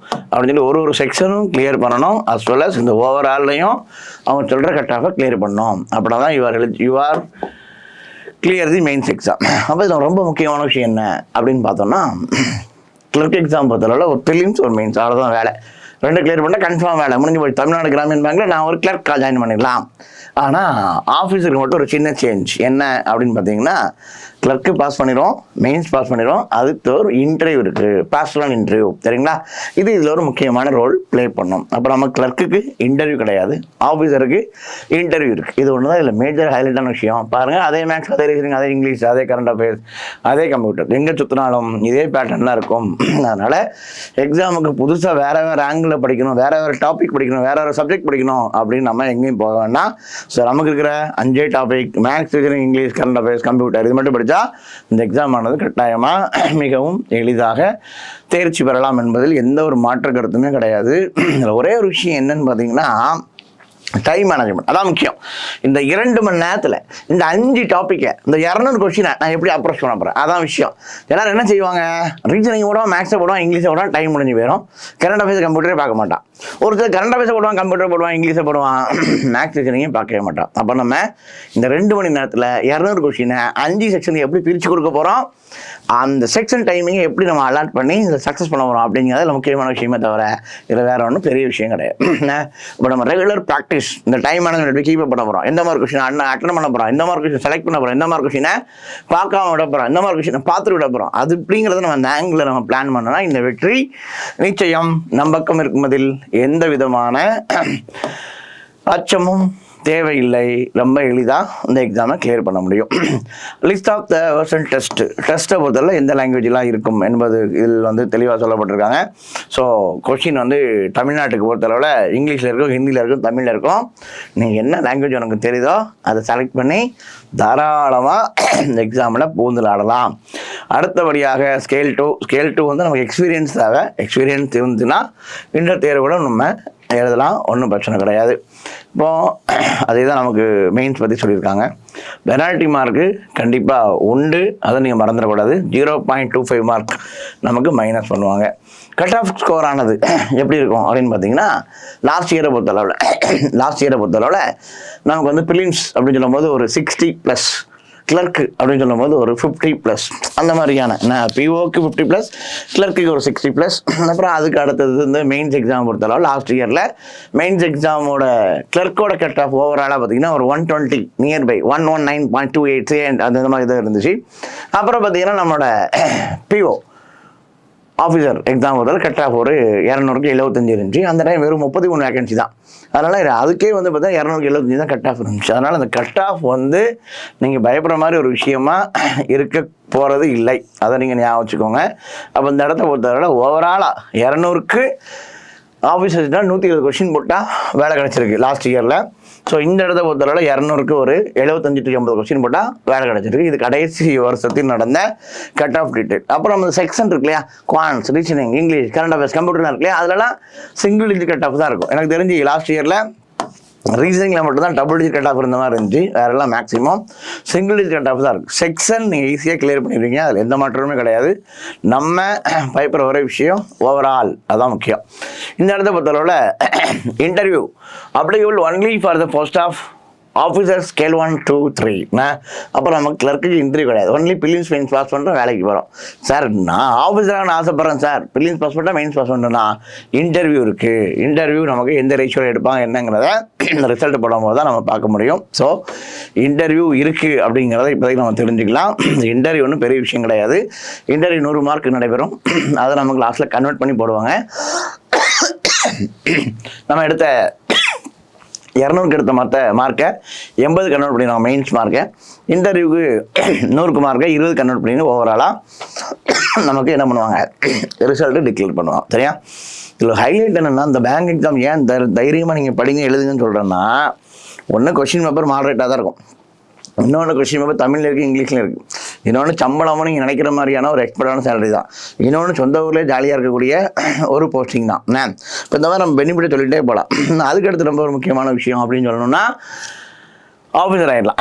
அப்படின்னு சொல்லி ஒரு செக்ஷனும் கிளியர் பண்ணணும். அஸ் வெல் அஸ் இந்த ஓவரால்லையும் அவங்க சொல்கிற கட் ஆஃபை கிளியர் பண்ணணும். அப்படின்னா தான் you are clear the mains exam. அப்போ இதில் ரொம்ப முக்கியமான விஷயம் என்ன அப்படின்னு பார்த்தோம்னா, கிளர்க் எக்ஸாம் பொறுத்தளவில் ஒரு ப்ரிலிம்ஸ் ஒரு மெயின்ஸ் அவ்வளோதான் வேலை. 2 கிளியர் பண்ணால் கன்ஃபார்ம் வேலை முடிஞ்சு போய். தமிழ்நாடு கிராமின் பேங்க்கில் நான் ஒரு கிளர்க்காக ஜாயின் பண்ணிடலாம். ஆனால் ஆஃபீஸருக்கு மட்டும் ஒரு சின்ன சேஞ்ச் என்ன அப்படின்னு பார்த்தீங்கன்னா, கிளர்க்கு பாஸ் பண்ணிடுவோம், மெயின்ஸ் பாஸ் பண்ணிடுவோம், அதுக்கு ஒரு இன்டர்வியூ இருக்குது, பர்சனல் இன்டர்வியூ, சரிங்களா? இதில் ஒரு முக்கியமான ரோல் ப்ளே பண்ணோம். அப்போ நம்ம கிளர்க்குக்கு இன்டர்வியூ கிடையாது, ஆஃபீஸருக்கு இன்டர்வியூ இருக்குது. இது ஒன்று தான் இதில் மேஜர் ஹைலைட்டான விஷயம். பாருங்கள், அதே மேக்ஸ், அதே ரீசனிங், அதே இங்கிலீஷ், அதே கரண்ட் அஃபேர்ஸ், அதே கம்ப்யூட்டர், எங்கே சுற்றினாலும் இதே பேட்டர்ன் தான் இருக்கும். அதனால் எக்ஸாமுக்கு புதுசாக வேறு ஆங்கிளில் படிக்கணும், வேறு டாபிக் படிக்கணும், வேறு சப்ஜெக்ட் படிக்கணும் அப்படின்னு நம்ம எங்கேயும் போக வேண்டாம். ஸோ நமக்கு இருக்கிற 5 topic maths, reasoning, English, current affairs, computer, இது மட்டும் படித்தா இந்த எக்ஸாம் ஆனது கட்டாயமாக மிகவும் எளிதாக தேர்ச்சி பெறலாம் என்பதில் எந்த ஒரு மாற்று கருத்துமே கிடையாது. ஒரே ஒரு விஷயம் என்னன்னு பார்த்தீங்கன்னா, டைம் மேனேஜ்மெண்ட் அதான் முக்கியம். இந்த 2 மணி நேரத்தில் இந்த 5 டாப்பிக்கை, இந்த 200 கொஸ்டினை நான் எப்படி அப்ரோச் பண்ண போகிறேன், அதான் விஷயம். எல்லாரும் என்ன செய்வாங்க, ரீசனிங் போடுவான், மேக்ஸை போடுவான், இங்கிலீஷை போடுவான், டைம் முடிஞ்சு போயிடும். கரண்ட் அஃபேர்ஸ், கம்ப்யூட்டரே பார்க்க மாட்டான். ஒருத்தர் கரண்ட் அஃபேர்ஸை போடுவான், கம்ப்யூட்டர் போடுவான், இங்கிலீஷை போடுவான், மேக்ஸ் ரீசனிங்கையும் பார்க்கவே மாட்டான். அப்போ நம்ம இந்த 2 மணி நேரத்தில் 200 கொஸ்டினை 5 செக்ஷன் எப்படி பிரித்து கொடுக்க போகிறோம், அந்த செக்ஷன் டைமிங்கை எப்படி நம்ம அலாட் பண்ணி இதை சக்ஸஸ் பண்ண போகிறோம் அப்படிங்கிறது முக்கியமான விஷயமே தவிர இதில் வேறு ஒன்றும் பெரிய விஷயம் கிடையாது. இப்போ நம்ம ரெகுலர் ப்ராக்டிஸ் இந்த டைம் மேனேஜ்மெண்ட் எப்படி கீப் பண்ண போகிறோம், எந்த மாதிரி கொஸ்டின் அட்டன் பண்ண போகிறோம், எந்த மாதிரி கொஸ்டின் செலக்ட் பண்ண போகிறோம், எந்த மாதிரி கொஸ்டினை பார்க்காம விட போகிறோம், எந்த மாதிரி கொஸ்டினை பார்த்துட்டு விட போகிறோம், அது இப்படிங்கிறத நம்ம அந்த ஆங்கிளில் நம்ம பிளான் பண்ணோம்னா இந்த வெற்றி நிச்சயம் நம் பக்கம் இருக்கும்போதில் எந்த விதமான அச்சமும் தேவையில்லை. ரொம்ப எளிதாக இந்த எக்ஸாமை கிளியர் பண்ண முடியும். லிஸ்ட் ஆஃப் த வெர்ஷன் டெஸ்ட்டை பொறுத்தவரை எந்த லாங்குவேஜெலாம் இருக்கும் என்பது இதில் தெளிவாக சொல்லப்பட்டிருக்காங்க. ஸோ கொஷின் தமிழ்நாட்டுக்கு பொறுத்தளவில் இங்கிலீஷில் இருக்கும், ஹிந்தியில் இருக்கும், தமிழில் இருக்கும். நீங்கள் என்ன லாங்குவேஜ் உனக்கு தெரியுதோ அதை செலக்ட் பண்ணி தாராளமாக இந்த எக்ஸாமில் பூந்துலாடலாம். அடுத்தபடியாக ஸ்கேல் 2 நமக்கு எக்ஸ்பீரியன்ஸ் தேவை. எக்ஸ்பீரியன்ஸ் இருந்துச்சுன்னா இந்த தேர்வு கூட நம்ம எழுதலாம், ஒன்றும் பிரச்சனை கிடையாது. இப்போது அதே தான் நமக்கு மெயின்ஸ் பற்றி சொல்லியிருக்காங்க. பெனால்ட்டி மார்க்கு கண்டிப்பாக உண்டு, அதை நீங்கள் மறந்துடக்கூடாது. 0.25 மார்க் நமக்கு மைனஸ் பண்ணுவாங்க. கட் ஆஃப் ஸ்கோர் ஆனது எப்படி இருக்கும் அப்படின்னு பார்த்தீங்கன்னா, லாஸ்ட் இயரை பொறுத்தளவில் நமக்கு ப்ரிலிம்ஸ் அப்படின்னு சொல்லும்போது ஒரு 60+, கிளர்க்கு அப்படின்னு சொல்லும்போது ஒரு 50+, அந்த மாதிரியான பிஓக்கு 50+, கிளர்க்குக்கு ஒரு 60+. அப்புறம் அதுக்கு அடுத்தது மெயின்ஸ் எக்ஸாம் பொறுத்தளவு லாஸ்ட் இயரில் மெயின்ஸ் எக்ஸாமோட கிளர்க்கோட கட் ஆஃப் ஓவராலாக பார்த்தீங்கன்னா ஒரு 120 நியர்பை 119.28 அந்த மாதிரி இதாக இருந்துச்சு. அப்புறம் பார்த்தீங்கன்னா நம்மளோட பிஓ ஆஃபீஸர் எக்ஸாம் பொறுத்தவரை கட் ஆஃப் ஒரு 200க்கு 75 இருந்துச்சு. அந்த டைம் வெறும் 33 வேகன்சி தான். அதனால் அதுக்கே பார்த்தா 200க்கு 75 தான் கட் ஆஃப் இருந்துச்சு. அதனால் அந்த கட் ஆஃப் நீங்கள் பயப்படுற மாதிரி ஒரு விஷயமா இருக்க போகிறது இல்லை. அதை நீங்கள் ஞாபகம் வச்சுக்கோங்க. அப்போ இந்த இடத்த பொறுத்தவரை ஓவராலாக 200க்கு ஆஃபீஸர்ஸ்னா 120 கொஸ்டின் போட்டால் வேலை கிடச்சிருக்கு லாஸ்ட் இயரில். ஸோ இந்த இடத்த பொறுத்தவரை 200க்கு ஒரு 75 to 80 கொஸ்டின் போட்டால் வேலை கிடச்சிருக்கு. இது கடைசி வருஷத்தில் நடந்த கட் ஆஃப் டீட்டெயில். அப்புறம் அந்த செக்ஷன் இருக்கு இல்லையா, quants, reasoning, English, current affairs, கம்ப்யூட்டர்லாம் இருக்கு இல்லையா, அதெல்லாம் சிங்கிள் டிஜிட் கட் ஆஃப் தான் இருக்கும். எனக்கு தெரிஞ்சு லாஸ்ட் இயரில் ரீசனிங்கில் மட்டும்தான் டபுள் டிஜிட் கட் ஆஃப் இருந்த மாதிரி இருந்துச்சு. வேறெல்லாம் maximum single digit cut off தான் இருக்கும். செக்ஷன் நீங்கள் ஈஸியாக கிளியர் பண்ணிடுவீங்க, அதில் எந்த மாற்றமுமே கிடையாது. நம்ம பயப்படுற ஒரே விஷயம் ஓவரால், அதுதான் முக்கியம். இந்த இடத்த பொறுத்தளவில் interview applicable only for the post of officer scale 1, 2, 3. அப்புறம் நமக்கு கிளர்க்குக்கு இன்டர்வியூ கிடையாது. ஒன்லி ப்ரிலிம்ஸ் மெயின்ஸ் பாஸ் பண்ணுறோம், வேலைக்கு போகிறோம். சார் நான் ஆஃபீஸராக நான் ஆசைப்பட்றேன் சார், ப்ரிலிம்ஸ் பாஸ் பண்ணால் மெயின்ஸ் பாஸ் பண்ணுறேன்னா இன்டர்வியூ இருக்குது. இன்டர்வியூ நமக்கு எந்த ரேஷியோவில் எடுப்பாங்க என்னங்கிறத ரிசல்ட் போடும்போது தான் நம்ம பார்க்க முடியும். ஸோ இன்டர்வியூ இருக்குது அப்படிங்கிறத இப்போதைக்கு நம்ம தெரிஞ்சுக்கலாம். இன்டர்வியூ ஒன்றும் பெரிய விஷயம் கிடையாது. இன்டர்வியூ 100 மார்க் நடைபெறும். அதை நமக்கு லாஸ்ட்டில் கன்வெர்ட் பண்ணி போடுவாங்க. நம்ம எடுத்த 200க்கு எடுத்த மார்க்கை 80 கன்வெர்ட் பண்ணிடுவாங்க மெயின்ஸ் மார்க்கை. இன்டர்வியூக்கு 100க்கு மார்க்கை 20 கன்வெர்ட் பண்ணி ஓவராலாக நமக்கு என்ன பண்ணுவாங்க, ரிசல்ட்டு டிக்ளேர் பண்ணுவாங்க. சரியா? இதில் ஹைலைட் என்னென்னா, இந்த பேங்க் எக்ஸாம் ஏன் தைரியமாக நீங்கள் படிங்க எழுதுங்கன்னு சொல்கிறேன்னா, ஒன்று கொஸ்டின் பேப்பர் மாடரேட்டாக தான் இருக்கும், இன்னொன்று கொஸ்டின் பேப்பர் தமிழில் இருக்குது, இங்கிலீஷில் இருக்குது, இன்னொன்று சம்பளமும் நீங்கள் நினைக்கிற மாதிரியான ஒரு எக்ஸ்பர்ட்டான சேலரி தான், இன்னொன்று சொந்த ஊர்லேயே ஜாலியாக இருக்கக்கூடிய ஒரு போஸ்டிங் தான். இப்போ இந்த மாதிரி நம்ம பெனிஃபிட்டை சொல்லிகிட்டே போகலாம். அதுக்கடுத்து ரொம்ப ஒரு முக்கியமான விஷயம் அப்படின்னு சொல்லணும்னா, ஆஃபீஸர் ஆகிடலாம்.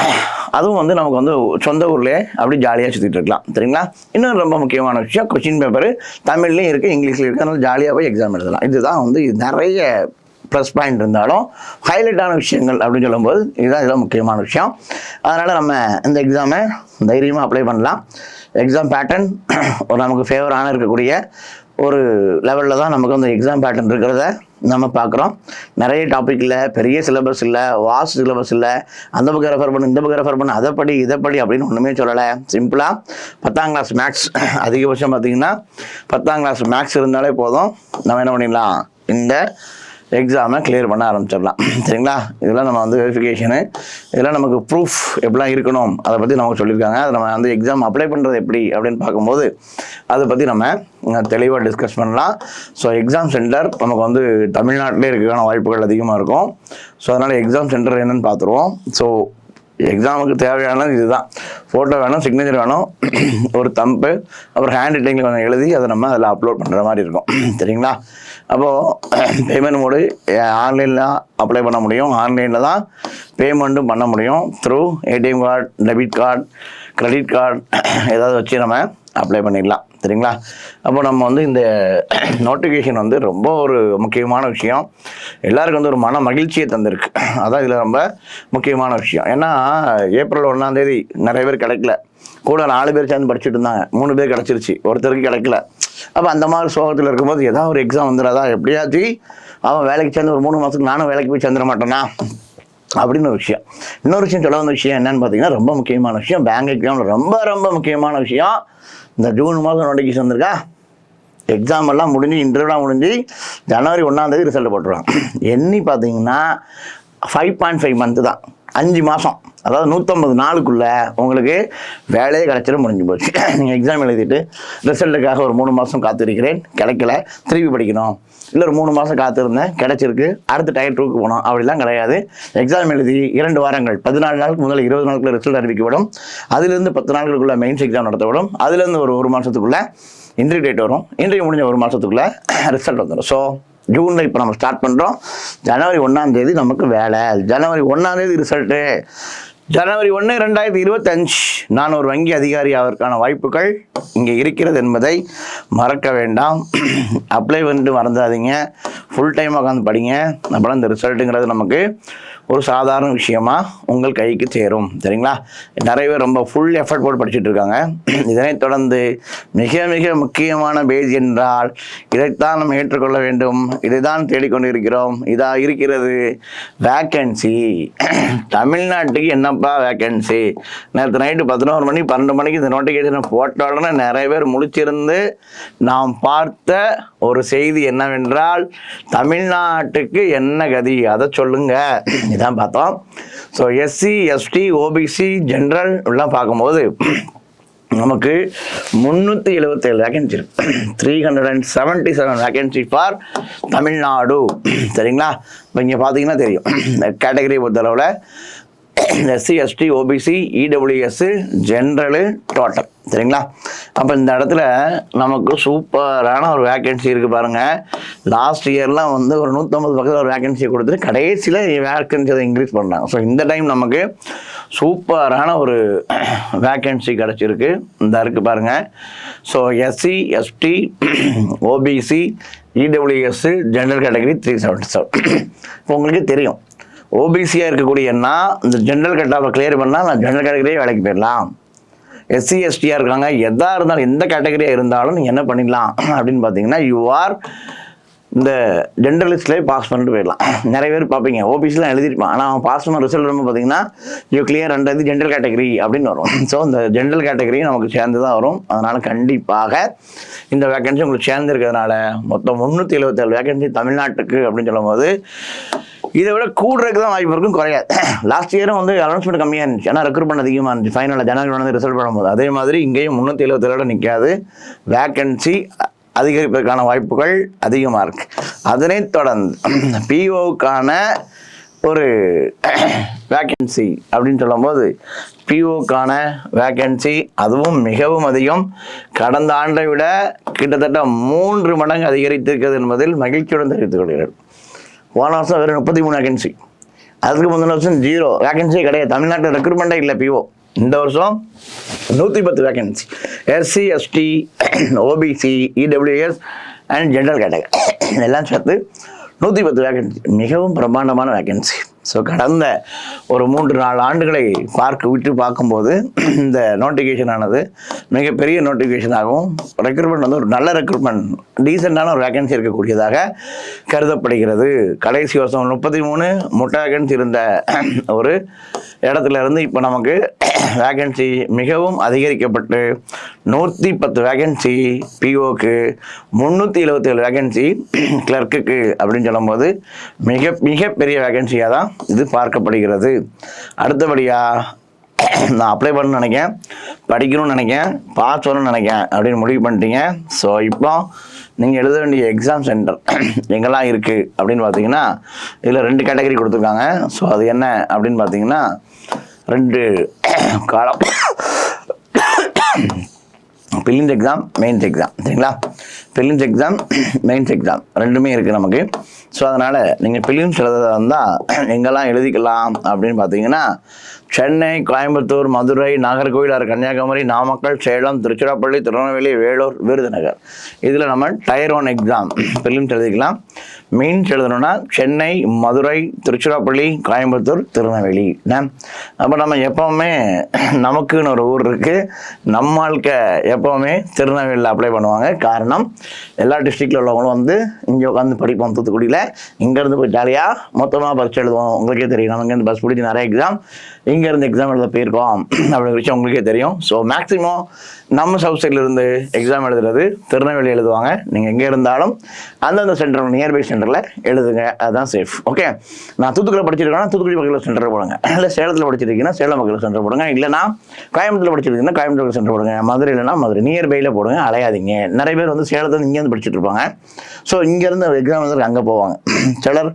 அதுவும் வந்து நமக்கு வந்து சொந்த ஊர்லேயே அப்படி ஜாலியாக சுற்றிட்டு இருக்கலாம். சரிங்களா? இன்னும் ரொம்ப முக்கியமான விஷயம், கொஸ்டின் பேப்பர் தமிழ்லேயும் இருக்குது, இங்கிலீஷ்லேயும் இருக்குது. அதனால் ஜாலியாக போய் எக்ஸாம் எழுதலாம். இதுதான் வந்து நிறைய ப்ளஸ் பாயிண்ட் இருந்தாலும் ஹைலைட்டான விஷயங்கள் அப்படின்னு சொல்லும்போது இதுதான் இதெல்லாம் முக்கியமான விஷயம். அதனால் நம்ம இந்த எக்ஸாமை தைரியமாக அப்ளை பண்ணலாம். எக்ஸாம் பேட்டர்ன் ஒரு நமக்கு ஃபேவரான இருக்கக்கூடிய ஒரு லெவலில் தான் நமக்கு வந்து எக்ஸாம் பேட்டர்ன் இருக்கிறத நம்ம பார்க்குறோம். நிறைய டாபிக் இல்லை, பெரிய சிலபஸ் இல்லை, வாஸ்ட் சிலபஸ் இல்லை, அந்த பக்கம் ரெஃபர் பண்ணு இந்த பக்கம் ரெஃபர் பண்ணு, அதை படி இதை படி அப்படின்னு ஒன்றுமே சொல்லலை. சிம்பிளாக 10ஆம் கிளாஸ் மேக்ஸ் அதிகபட்சம் பார்த்திங்கன்னா 10ஆம் கிளாஸ் மேக்ஸ் இருந்தாலே போதும், நம்ம என்ன பண்ணிடலாம், இந்த எக்ஸாமை கிளியர் பண்ண ஆரம்பிச்சிடலாம். சரிங்களா? இதெல்லாம் நம்ம வந்து வெரிஃபிகேஷனு, இதெல்லாம் நமக்கு ப்ரூஃப் எப்படிலாம் இருக்கணும் அதை பற்றி நமக்கு சொல்லியிருக்காங்க. அதை நம்ம வந்து எக்ஸாம் அப்ளை பண்ணுறது எப்படி அப்படின்னு பார்க்கும்போது அதை பற்றி நம்ம தெளிவாக டிஸ்கஸ் பண்ணலாம். ஸோ எக்ஸாம் சென்டர் நமக்கு வந்து தமிழ்நாட்டிலே இருக்கிறதுக்கான வாய்ப்புகள் அதிகமாக இருக்கும். ஸோ அதனால் எக்ஸாம் சென்டர் என்னன்னு பார்த்துருவோம். ஸோ எக்ஸாமுக்கு தேவையானது இதுதான். ஃபோட்டோ வேணும், சிக்னேச்சர் வேணும், ஒரு தம்பு, அப்புறம் ஹேண்ட் ரைட்டிங்கில் கொஞ்சம் எழுதி அதை நம்ம அதில் அப்லோட் பண்ணுற மாதிரி இருக்கும். சரிங்களா? அப்போது பேமெண்ட் மோடு ஆன்லைனில் அப்ளை பண்ண முடியும். ஆன்லைனில் தான் பேமெண்ட்டும் பண்ண முடியும். Through ATM card, debit card, credit card ஏதாவது வச்சு நம்ம அப்ளை பண்ணிடலாம். சரிங்களா? அப்போ நம்ம வந்து இந்த நோட்டிஃபிகேஷன் வந்து ரொம்ப ஒரு முக்கியமான விஷயம். எல்லாருக்கும் வந்து ஒரு மன மகிழ்ச்சியை தந்திருக்கு. அதான் இதில் ரொம்ப முக்கியமான விஷயம். ஏன்னா ஏப்ரல் 1ஆம் தேதி நிறைய பேர் கிடைக்கல, கூட 4 பேர் சேர்ந்து படிச்சுட்டு இருந்தாங்க, 3 பேர் கிடச்சிருச்சு, ஒருத்தருக்கு கிடைக்கல. அப்போ அந்த மாதிரி சோகத்தில் இருக்கும்போது ஏதாவது ஒரு எக்ஸாம் வந்துடாதா, எப்படியாச்சு அவன் வேலைக்கு சேர்ந்து ஒரு 3 மாதத்துக்கு நானும் வேலைக்கு போய் சேர்ந்துட மாட்டேன்னா அப்படின்னு ஒரு விஷயம். இன்னொரு விஷயம் சொல்ல வந்த விஷயம் என்னன்னு பார்த்தீங்கன்னா, ரொம்ப முக்கியமான விஷயம், பேங்க் எக்ஸாமில் ரொம்ப ரொம்ப முக்கியமான விஷயம். இந்த ஜூன் மாதம் நோட்டிஃபிகேஷன் வந்திருக்கா, எக்ஸாம் எல்லாம் முடிஞ்சு இன்டர்வியூலாம் முடிஞ்சு ஜனவரி 1ஆம் தேதி ரிசல்ட் போட்டுருவாங்க. எண்ணி பார்த்தீங்கன்னா 5.5 மந்த்து தான், 5 மாதம், அதாவது 150 நாளுக்குள்ளே உங்களுக்கு வேலையே கிடச்சிட முடிஞ்சு போச்சு. நீங்கள் எக்ஸாம் எழுதிட்டு ரிசல்ட்டுக்காக ஒரு 3 மாதம் காத்திருக்கிறேன், கிடைக்கல, திருப்பி படிக்கணும், இல்லை ஒரு 3 மாதம் காத்திருந்தேன், கிடச்சிருக்கு, அடுத்த டயர் 2க்கு போனோம், அப்படிலாம் கிடையாது. எக்ஸாம் எழுதி 2 வாரங்கள், 14 நாளுக்கு முதல்ல 20 நாளுக்குள்ள ரிசல்ட் அறிவிக்கப்படும். அதுலேருந்து 10 நாட்களுக்குள்ள மெயின்ஸ் எக்ஸாம் நடத்தப்படும். அதுலேருந்து ஒரு மாதத்துக்குள்ளே இன்டர்வியூ டேட் வரும். இன்டர்வியூ முடிஞ்ச 1 மாதத்துக்குள்ளே ரிசல்ட் வந்துடும். ஸோ ஜூனில் இப்போ நம்ம ஸ்டார்ட் பண்ணுறோம். ஜனவரி 1ஆம் தேதி நமக்கு வேலை. ஜனவரி 1ஆம் தேதி ரிசல்ட்டு. ஜனவரி 1, 2025 நான் ஒரு வங்கி அதிகாரி ஆவதற்கான வாய்ப்புகள் இங்கே இருக்கிறது என்பதை மறக்க வேண்டாம். அப்ளை பண்ணிட்டு மறந்துடாதீங்க. ஃபுல் டைம் உட்காந்து படிங்க. அப்புறம் இந்த ரிசல்ட்டுங்கிறது நமக்கு ஒரு சாதாரண விஷயமா உங்கள் கைக்கு சேரும். சரிங்களா? நிறைய பேர் ரொம்ப ஃபுல் எஃபர்ட் போட்டு படிச்சுட்டு இருக்காங்க. இதனைத் தொடர்ந்து மிக மிக முக்கியமான பேஜ் என்றால் இதைத்தான் நம்ம ஏற்றுக்கொள்ள வேண்டும். இதை தான் தேடிக்கொண்டு இருக்கிறோம். இதாக இருக்கிறது வேக்கன்சி. தமிழ்நாட்டுக்கு என்னப்பா வேக்கன்சி? நேற்று நைட்டு 11 மணி 12 மணிக்கு இந்த நோட்டிஃபிகேஷனை போட்ட உடனே நிறைய பேர் முழிச்சிருந்து நாம் பார்த்த ஒரு செய்தி என்னவென்றால், தமிழ்நாட்டுக்கு என்ன கதி அதை சொல்லுங்க, இதான் பார்த்தோம். So SC, ST, OBC, general எல்லாம் பார்க்கும்போது நமக்கு 377 வேகன்சி இருக்கு. 377 வேகன்சி ஃபார் தமிழ்நாடு. சரிங்களா? இப்போ இங்கே பார்த்தீங்கன்னா தெரியும் கேட்டகரி பொறுத்தளவில் SC, ST, OBC, EWS, general, total. சரிங்களா? அப்போ இந்த இடத்துல நமக்கு சூப்பரான ஒரு வேக்கன்சி இருக்குது பாருங்கள். லாஸ்ட் இயர்லாம் வந்து ஒரு 150 பக்கத்தில் ஒரு வேக்கன்சியை கொடுத்துட்டு கடைசியில் வேக்கன்சி அதை இன்க்ரீஸ் பண்ணுறாங்க. ஸோ இந்த டைம் நமக்கு சூப்பரான ஒரு வேக்கன்சி கிடச்சிருக்கு. இந்த இருக்குது பாருங்கள். So SC, ST, OBC, EWS, general category 377. இப்போ உங்களுக்கு தெரியும், ஓபிசியாக இருக்கக்கூடியன்னா இந்த ஜென்ரல் கட்டாவை கிளியர் பண்ணால் நான் ஜென்ரல் கேட்டகரியே வேலைக்கு போயிடலாம். எஸ்சி, எஸ்டியாக இருக்காங்க, எதாக இருந்தாலும் எந்த கேட்டகரியாக இருந்தாலும் நீங்கள் என்ன பண்ணிடலாம் அப்படின்னு பார்த்தீங்கன்னா, யூ ஆர் இந்த ஜென்ரலிஸ்ட்லேயே பாஸ் பண்ணிட்டு போயிடலாம். நிறைய பேர் பார்ப்பீங்க ஓபிசிலாம் எழுதிருப்பான், ஆனால் அவன் பாஸ் பண்ண ரிசல்ட் ரொம்ப பார்த்தீங்கன்னா you clear under general category அப்படின்னு வரும். ஸோ இந்த ஜென்ரல் கேட்டகரியும் நமக்கு சேர்ந்து தான் வரும். அதனால் கண்டிப்பாக இந்த வேக்கன்சி உங்களுக்கு சேர்ந்து இருக்கிறதுனால மொத்தம் 377 வேக்கன்சி தமிழ்நாட்டுக்கு அப்படின்னு சொல்லும் போது இதை விட கூடுறதுக்கு தான் வாய்ப்பு இருக்கும், குறையாது. லாஸ்ட் இயரும் வந்து அனௌன்ஸ்மெண்ட் கம்மியாக இருந்துச்சு, ஆனால் ரெக்ரூட்மெண்ட் அதிகமாக இருந்துச்சு. ஃபைனலில் ஜனவரி வந்து ரிசல்ட் பண்ணும்போது அதே மாதிரி இங்கேயும் 377 நிற்காது. வேக்கன்சி அதிகரிப்பதற்கான வாய்ப்புகள் அதிகமாக இருக்குது. அதனைத் தொடர்ந்து பிஓக்கான ஒரு வேக்கன்சி அப்படின்னு சொல்லும்போது பிஓக்கான வேக்கன்சி அதுவும் மிகவும் அதிகம். கடந்த ஆண்டை விட கிட்டத்தட்ட 3 மடங்கு அதிகரித்திருக்கிறது என்பதில் மகிழ்ச்சியுடன் தெரிவித்துக் கொள்கிறேன். போன வருஷம் வெறும் 33 வேக்கன்சி, அதுக்கு முந்தின வருஷம் 0 வேகன்சியே கிடையாது. தமிழ்நாட்டில் ரெக்ரூட்மெண்ட்டே இல்லை பிஓ. இந்த வருஷம் 110 vacancy. SC, ST, OBC, EWS and general category எல்லாம் சேர்த்து 110 வேகன்சி. மிகவும் பிரம்மாண்டமான வேகன்சி. ஸோ கடந்த ஒரு 3-4 ஆண்டுகளை பார்க்கும்போது இந்த நோட்டிஃபிகேஷன் ஆனது மிகப்பெரிய நோட்டிஃபிகேஷன் ஆகும். ரெக்ரூட்மெண்ட் வந்து ஒரு நல்ல ரெக்ரூட்மெண்ட், டீசெண்டான ஒரு வேகன்சி இருக்கக்கூடியதாக கருதப்படுகிறது. கடைசி வருஷம் 33 முட்டை வேகன்சி இருந்த ஒரு இடத்துல இருந்து இப்போ நமக்கு வேகன்சி மிகவும் அதிகரிக்கப்பட்டு 110 வேகன்சி பிஓக்கு, 377 வேகன்சி கிளர்க்குக்கு அப்படின்னு சொல்லும்போது மிகப்பெரிய வேகன்சியாக தான் இது பார்க்கப்படுகிறது. அடுத்தபடியாக நான் அப்ளை பண்ணணும்னு நினைக்கிறேன், படிக்கணும்னு நினைக்கிறேன், பாஸ் பண்ணணும்னு நினைக்கிறேன் அப்படின்னு முடிவு பண்ணிட்டீங்க. ஸோ இப்போ நீங்கள் எழுத வேண்டிய எக்ஸாம் சென்டர் எங்கெல்லாம் இருக்குது அப்படின்னு பார்த்தீங்கன்னா இதில் 2 கேட்டகரி கொடுத்துருக்காங்க. ஸோ அது என்ன அப்படின்னு பார்த்தீங்கன்னா 2 காலம், பிலிம்ஸ் எக்ஸாம், மெயின்ஸ் எக்ஸாம். சரிங்களா? பிலிம்ஸ் எக்ஸாம், மெயின்ஸ் எக்ஸாம் ரெண்டுமே இருக்குது நமக்கு. ஸோ அதனால் நீங்கள் பிலிம்ஸ் எழுதுறதா இருந்தால் எங்கெல்லாம் எழுதிக்கலாம் அப்படின்னு பார்த்தீங்கன்னா சென்னை, கோயம்புத்தூர், மதுரை, நாகர்கோவில், கன்னியாகுமரி, நாமக்கல், சேலம், திருச்சிராப்பள்ளி, திருநெல்வேலி, வேலூர், விருதுநகர். இதில் நம்ம டயர் 1 எக்ஸாம் பிலிம்ஸ் எழுதிக்கலாம். மெயின்ஸ் எழுதணும்னா சென்னை, மதுரை, திருச்சிராப்பள்ளி, கோயம்புத்தூர், திருநெல்வேலி. அப்போ நம்ம எப்போவுமே நமக்குன்னு ஒரு ஊர் இருக்குது, நம்ம ஆளுக்கு எப்போவுமே திருநெல்வேலியில் அப்ளை பண்ணுவாங்க. காரணம் எல்லா டிஸ்ட்ரிக்டில் உள்ளவங்களும் வந்து இங்கே உட்காந்து படிப்போம். தூத்துக்குடியில் இங்கேருந்து போய் ஜாலியாக மொத்தமாக பஸ் எழுதுவோம். உங்களுக்கே தெரியும், நம்ம இங்கேருந்து பஸ் பிடிச்சி நிறைய எக்ஸாம் இங்கேருந்து எக்ஸாம் எழுத போயிருக்கோம் அப்படிங்கிற விஷயம் உங்களுக்கே தெரியும். ஸோ மேக்ஸிமம் நம்ம சவுத் சைட்லேருந்து எக்ஸாம் எழுதுறது திருநெல்வேலி எழுதுவாங்க. நீங்கள் எங்கே இருந்தாலும் அந்தந்த சென்டர், நியர்பை சென்டரில் எழுதுங்க, அதுதான் சேஃப். ஓகே, நான் தூத்துக்குடியில் படிச்சிருக்கேன்னா தூத்துக்குடி பக்கத்தில் சென்டர் போடுங்க, இல்லை சேலத்தில் படிச்சிருக்கீங்கன்னா சேலம் பக்கத்தில் சென்டர் போடுங்க, இல்லைனா கோயம்புத்தூரில் படிச்சிருக்கீங்கன்னா கோயம்புத்தூர் சென்டர் போடுங்க, மதுரை இல்லைனா மதுரை, நியர்பையில் போடுங்க, அலையாதீங்க. நிறைய பேர் வந்து சேலத்தில் இங்கேருந்து படிச்சுட்டு இருப்பாங்க. ஸோ இங்கேருந்து எக்ஸாம் வந்து அங்கே போவாங்க. சிலர்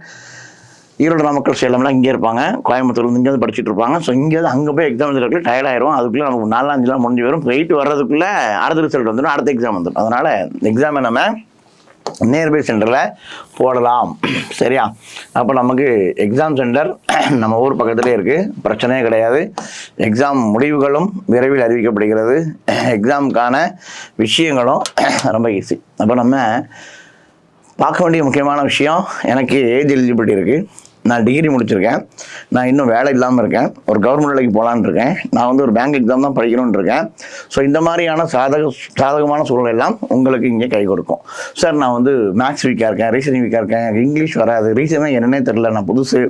ஈரோடு, நாமக்கல், சேலம்லாம் இங்கே இருப்பாங்க, கோயம்புத்தூர் இங்கேருந்து படிச்சுட்டு இருப்பாங்க. ஸோ இங்கேருந்து அங்கே போய் எக்ஸாம் எழுதுறதுக்குள்ள டயர்ட் ஆயிரும். அதுக்குள்ளே நமக்கு 4-5 நாள் முடிஞ்சு வரும். போயிட்டு வர்றதுக்குள்ளே அடுத்த ரிசல்ட் வந்துடும், அடுத்த எக்ஸாம் வந்துடும். அதனால் எக்ஸாமை நம்ம நியர்பை சென்டரில் போடலாம். சரியா? அப்போ நமக்கு எக்ஸாம் சென்டர் நம்ம ஊர் பக்கத்துலேயே இருக்குது, பிரச்சனையே கிடையாது. எக்ஸாம் முடிவுகளும் விரைவில் அறிவிக்கப்படுகிறது. எக்ஸாமுக்கான விஷயங்களும் ரொம்ப ஈஸி. அப்போ நம்ம பார்க்க வேண்டிய முக்கியமான விஷயம், எனக்கு ஏஜ் எலிஜிபிலிட்டி இருக்குது, நான் டிகிரி முடிச்சிருக்கேன், நான் இன்னும் வேலை இல்லாமல் இருக்கேன், ஒரு கவர்மெண்ட் வேலைக்கு போகலான்னு இருக்கேன், நான் வந்து ஒரு பேங்க் எக்ஸாம் தான் படிக்கணும்னு இருக்கேன். ஸோ இந்த மாதிரியான சாதகமான சூழல் எல்லாம் உங்களுக்கு இங்கே கை கொடுக்கும். சார் நான் வந்து மேக்ஸ் வீக்காக இருக்கேன், ரீசனிங் வீக்காக இருக்கேன், எனக்கு இங்கிலீஷ் வராது, ரீசனாக என்னன்னே தெரில, நான் புதுசு.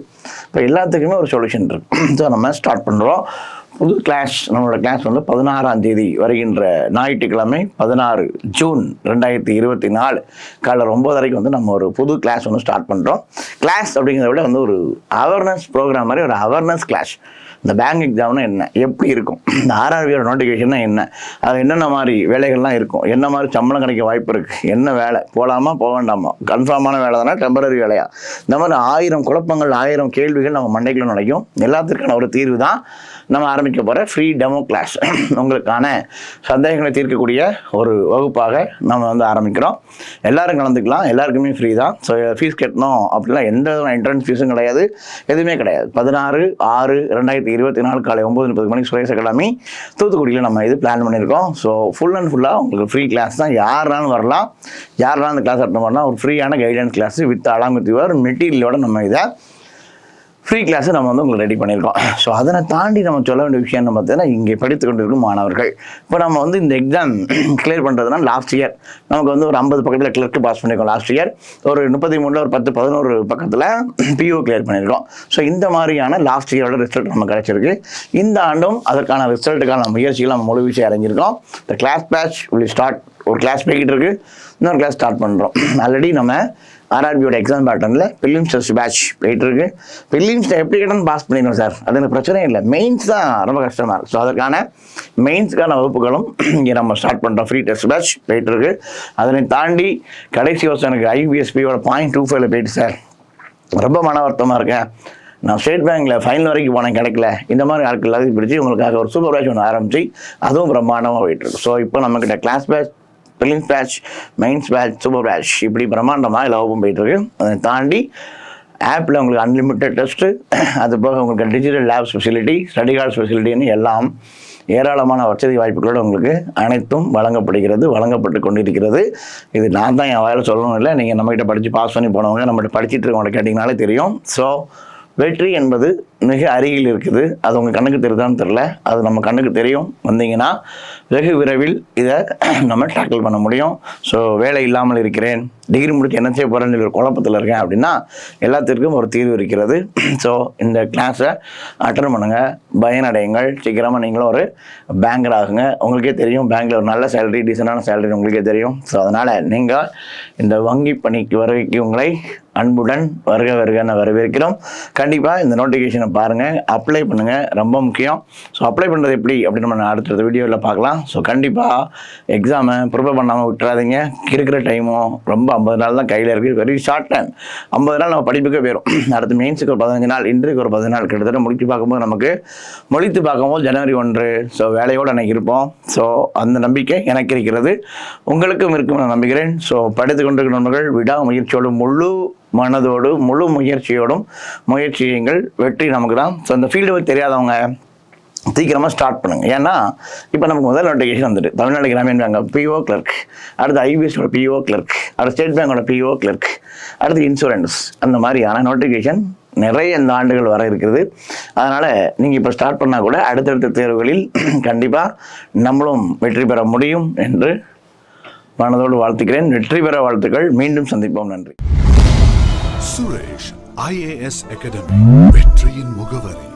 இப்போ எல்லாத்துக்குமே ஒரு சொல்யூஷன் இருக்குது. ஸோ நம்ம ஸ்டார்ட் பண்ணுறோம். புது கிளாஸ், நம்மளோட கிளாஸ் வந்து 16ஆம் தேதி வருகின்ற ஞாயிற்றுக்கிழமை 16 ஜூன் 2024 காலைல 9:30 வந்து நம்ம ஒரு புது கிளாஸ் ஒன்று ஸ்டார்ட் பண்ணுறோம். கிளாஸ் அப்படிங்கிறத விட வந்து ஒரு அவேர்னஸ் ப்ரோக்ராம் மாதிரி ஒரு அவேர்னஸ் கிளாஸ். இந்த பேங்க் எக்ஸாம்னா என்ன, எப்படி இருக்கும், இந்த ஆர்ஆர்பியோட நோட்டிஃபிகேஷன்னா என்ன, அது என்னென்ன மாதிரி வேலைகள்லாம் இருக்கும், என்ன மாதிரி சம்பளம் கிடைக்க வாய்ப்பு இருக்குது, என்ன வேலை, போகலாமா போக வேண்டாமா, கன்ஃபார்மான வேலை தானே, டெம்பரரி வேலையா, இந்த மாதிரி 1000 குழப்பங்கள், 1000 கேள்விகள் நம்ம மண்டைக்குள்ள நுழைக்கும். எல்லாத்திற்கான ஒரு தீர்வு தான் நம்ம ஆரம்பிக்க போகிற ஃப்ரீ டெமோ கிளாஸ். உங்களுக்கான சந்தேகங்களை தீர்க்கக்கூடிய ஒரு வகுப்பாக நம்ம வந்து ஆரம்பிக்கிறோம். எல்லாரும் கலந்துக்கலாம், எல்லாருக்குமே ஃப்ரீ தான். ஸோ ஃபீஸ் கட்டணும் அப்படிலாம் எந்த என்ட்ரன்ஸ் ஃபீஸும் கிடையாது, எதுவுமே கிடையாது. 16/6/2024 காலை 9:30 மணிக்கு சுரேஷ் அகாடமி தூத்துக்குடியில் நம்ம இது பிளான் பண்ணியிருக்கோம். ஸோ ஃபுல் அண்ட் ஃபுல்லாக உங்களுக்கு ஃப்ரீ கிளாஸ் தான். யாருனாலும் வரலாம், யாருனாலும் அந்த கிளாஸ் அட்டன் பண்ணலாம். ஒரு ஃப்ரீயான guidance class with along with your மெட்டீரியலோட நம்ம இதை ஃப்ரீ கிளாஸை நம்ம வந்து உங்களுக்கு ரெடி பண்ணியிருக்கோம். ஸோ அதனை தாண்டி நம்ம சொல்ல வேண்டிய விஷயம் என்ன பார்த்தீங்கன்னா, இங்கே படித்து கொண்டிருக்கும் மாணவர்கள், இப்போ நம்ம வந்து இந்த எக்ஸாம் கிளியர் பண்ணுறதுனா லாஸ்ட் இயர் நமக்கு வந்து ஒரு 50 பக்கத்தில் கிளர்க்கு பாஸ் பண்ணியிருக்கோம். லாஸ்ட் இயர் ஒரு 33 ஒரு 10-11 பக்கத்தில் பிஓ கிளியர் பண்ணியிருக்கோம். ஸோ இந்த மாதிரியான லாஸ்ட் இயரோட ரிசல்ட் நம்ம கிடைச்சிருக்கு. இந்த ஆண்டும் அதற்கான ரிசல்ட்டுக்கான முயற்சிகள் நம்ம முழு விஷயம் அடைஞ்சிருக்கோம். இந்த கிளாஸ் பேட்ச் வில் ஸ்டார்ட். ஒரு கிளாஸ் போய்கிட்டு இருக்கு, இன்னொரு கிளாஸ் ஸ்டார்ட் பண்ணுறோம். ஆல்ரெடி நம்ம ஆர்ஆர்பியோட எக்ஸாம் பேட்டர்னில் பிலிம்ஸ் டெஸ்ட் பேட்ச் போயிட்டு இருக்கு. பிலிம்ஸில் எப்படி கேட்டாலும் பாஸ் பண்ணிடணும் சார், அது எனக்கு பிரச்சனை இல்லை. மெயின்ஸ் தான் ரொம்ப கஷ்டமாக இருக்குது. ஸோ அதற்கான மெயின்ஸுக்கான வகுப்புகளும் இங்கே நம்ம ஸ்டார்ட் பண்ணுறோம். ஃப்ரீ டெஸ்ட் பேட்ச் போயிட்டு இருக்கு. அதனை தாண்டி கடைசி வருஷம் எனக்கு IBSPயோட 0.25 போயிட்டு சார், ரொம்ப மன வருத்தமாக இருக்கேன். நான் ஸ்டேட் பேங்க்கில் ஃபைனல் வரைக்கும் போனேன், கிடைக்கல. இந்த மாதிரி ஆட்கள் எல்லாத்தையும் பிடிச்சி உங்களுக்காக ஒரு சூப்பர் பேட்ச் ஒன்று ஆரம்பிச்சு அதுவும் பிரம்மாண்டமாக போயிட்டு இருக்கு. ஸோ இப்போ நம்மக்கிட்ட class batch, prelims batch, mains batch, super batch, இப்படி பிரம்மாண்டமாக எல்லா வகுப்பும் போயிட்டு இருக்கு. அதை தாண்டி ஆப்பில் உங்களுக்கு அன்லிமிட்டட் டெஸ்ட்டு, அது போக உங்களுக்கு digital lab facility, study hall ஃபெசிலிட்டின்னு எல்லாம் ஏராளமான வசதி வாய்ப்புகளோடு உங்களுக்கு அனைத்தும் வழங்கப்பட்டு கொண்டிருக்கிறது. இது நான் தான் என் வாயில் சொல்லணும் இல்லை, நீங்கள் நம்மகிட்ட படித்து பாஸ் பண்ணி போனவங்க, நம்மகிட்ட படிச்சுட்டு இருக்கவங்க கேட்டிங்கனாலே தெரியும். ஸோ வெற்றி என்பது மிக அருகில் இருக்குது. அது உங்கள் கண்ணுக்கு தெரியுதான்னு தெரில, அது நம்ம கண்ணுக்கு தெரியும். வந்தீங்கன்னா வெகு விரைவில் இதை நம்ம டேக்கிள் பண்ண முடியும். ஸோ வேலை இல்லாமல் இருக்கிறேன், டிகிரி முடிச்சு என்ன செய்ய போகிறேன்னு சொல்லி ஒரு குழப்பத்தில் இருக்கேன் அப்படின்னா எல்லாத்திற்கும் ஒரு தீர்வு இருக்கிறது. ஸோ இந்த கிளாஸை அட்டன் பண்ணுங்கள், பயனடையுங்கள். சீக்கிரமாக நீங்களும் ஒரு பேங்கர் ஆகுங்க. உங்களுக்கே தெரியும் பேங்கில் ஒரு நல்ல சேலரி, டீசெண்டான சேலரி உங்களுக்கே தெரியும். ஸோ அதனால் நீங்கள் இந்த வங்கி பணிக்கு வருகைக்கு உங்களை அன்புடன் வருகன்னு வரவேற்கிறோம். கண்டிப்பாக இந்த நோட்டிஃபிகேஷனை பாருங்கள், அப்ளை பண்ணுங்கள், ரொம்ப முக்கியம். ஸோ அப்ளை பண்ணுறது எப்படி அப்படின்னு நம்ம அடுத்த வீடியோவில் பார்க்கலாம். ஸோ கண்டிப்பாக எக்ஸாமை ப்ரிப்பேர் பண்ணாமல் விட்டுறாதீங்க. இருக்கிற டைமும் ரொம்ப 50 நாள் தான் கையில் இருக்குது, வெரி ஷார்ட் டைம். 50 நாள் நம்ம படிப்புக்கே போயிடும். அடுத்து மெயின்ஸுக்கு ஒரு 15 நாள், இன்றைக்கு ஒரு 10 நாள், கிட்டத்தட்ட முடித்து பார்க்கும்போது ஜனவரி 1. ஸோ வேலையோடு எனக்கு இருப்போம். ஸோ அந்த நம்பிக்கை எனக்கு இருக்கிறது, உங்களுக்கும் இருக்கும் நான் நம்புகிறேன். ஸோ படித்து கொண்டிருக்கிற நண்பர்கள் விடாமுயற்சியோடு, முழு மனதோடு, முழு முயற்சியோடும் முயற்சியுங்கள், வெற்றி நமக்கு தான். ஸோ இந்த ஃபீல்டு பற்றி தெரியாதவங்க சீக்கிரமாக ஸ்டார்ட் பண்ணுங்கள். ஏன்னா இப்போ நமக்கு முதல் நோட்டிஃபிகேஷன் வந்துட்டு Tamil Nadu Grameen bank PO clerk, அடுத்து ஐபிஎஸோட பிஓ கிளர்க், அடுத்து ஸ்டேட் பேங்கோட பிஓ கிளர்க், அடுத்து இன்சூரன்ஸ், அந்த மாதிரியான நோட்டிஃபிகேஷன் நிறைய இந்த ஆண்டுகள் வர இருக்கிறது. அதனால் நீங்கள் இப்போ ஸ்டார்ட் பண்ணால் கூட அடுத்தடுத்த தேர்வுகளில் கண்டிப்பாக நம்மளும் வெற்றி பெற முடியும் என்று மனதோடு வாழ்த்துக்கிறேன். வெற்றி பெற வாழ்த்துக்கள். மீண்டும் சந்திப்போம். நன்றி. சுரேஷ் IAS அகாடமி, வெற்றியின் முகவரி.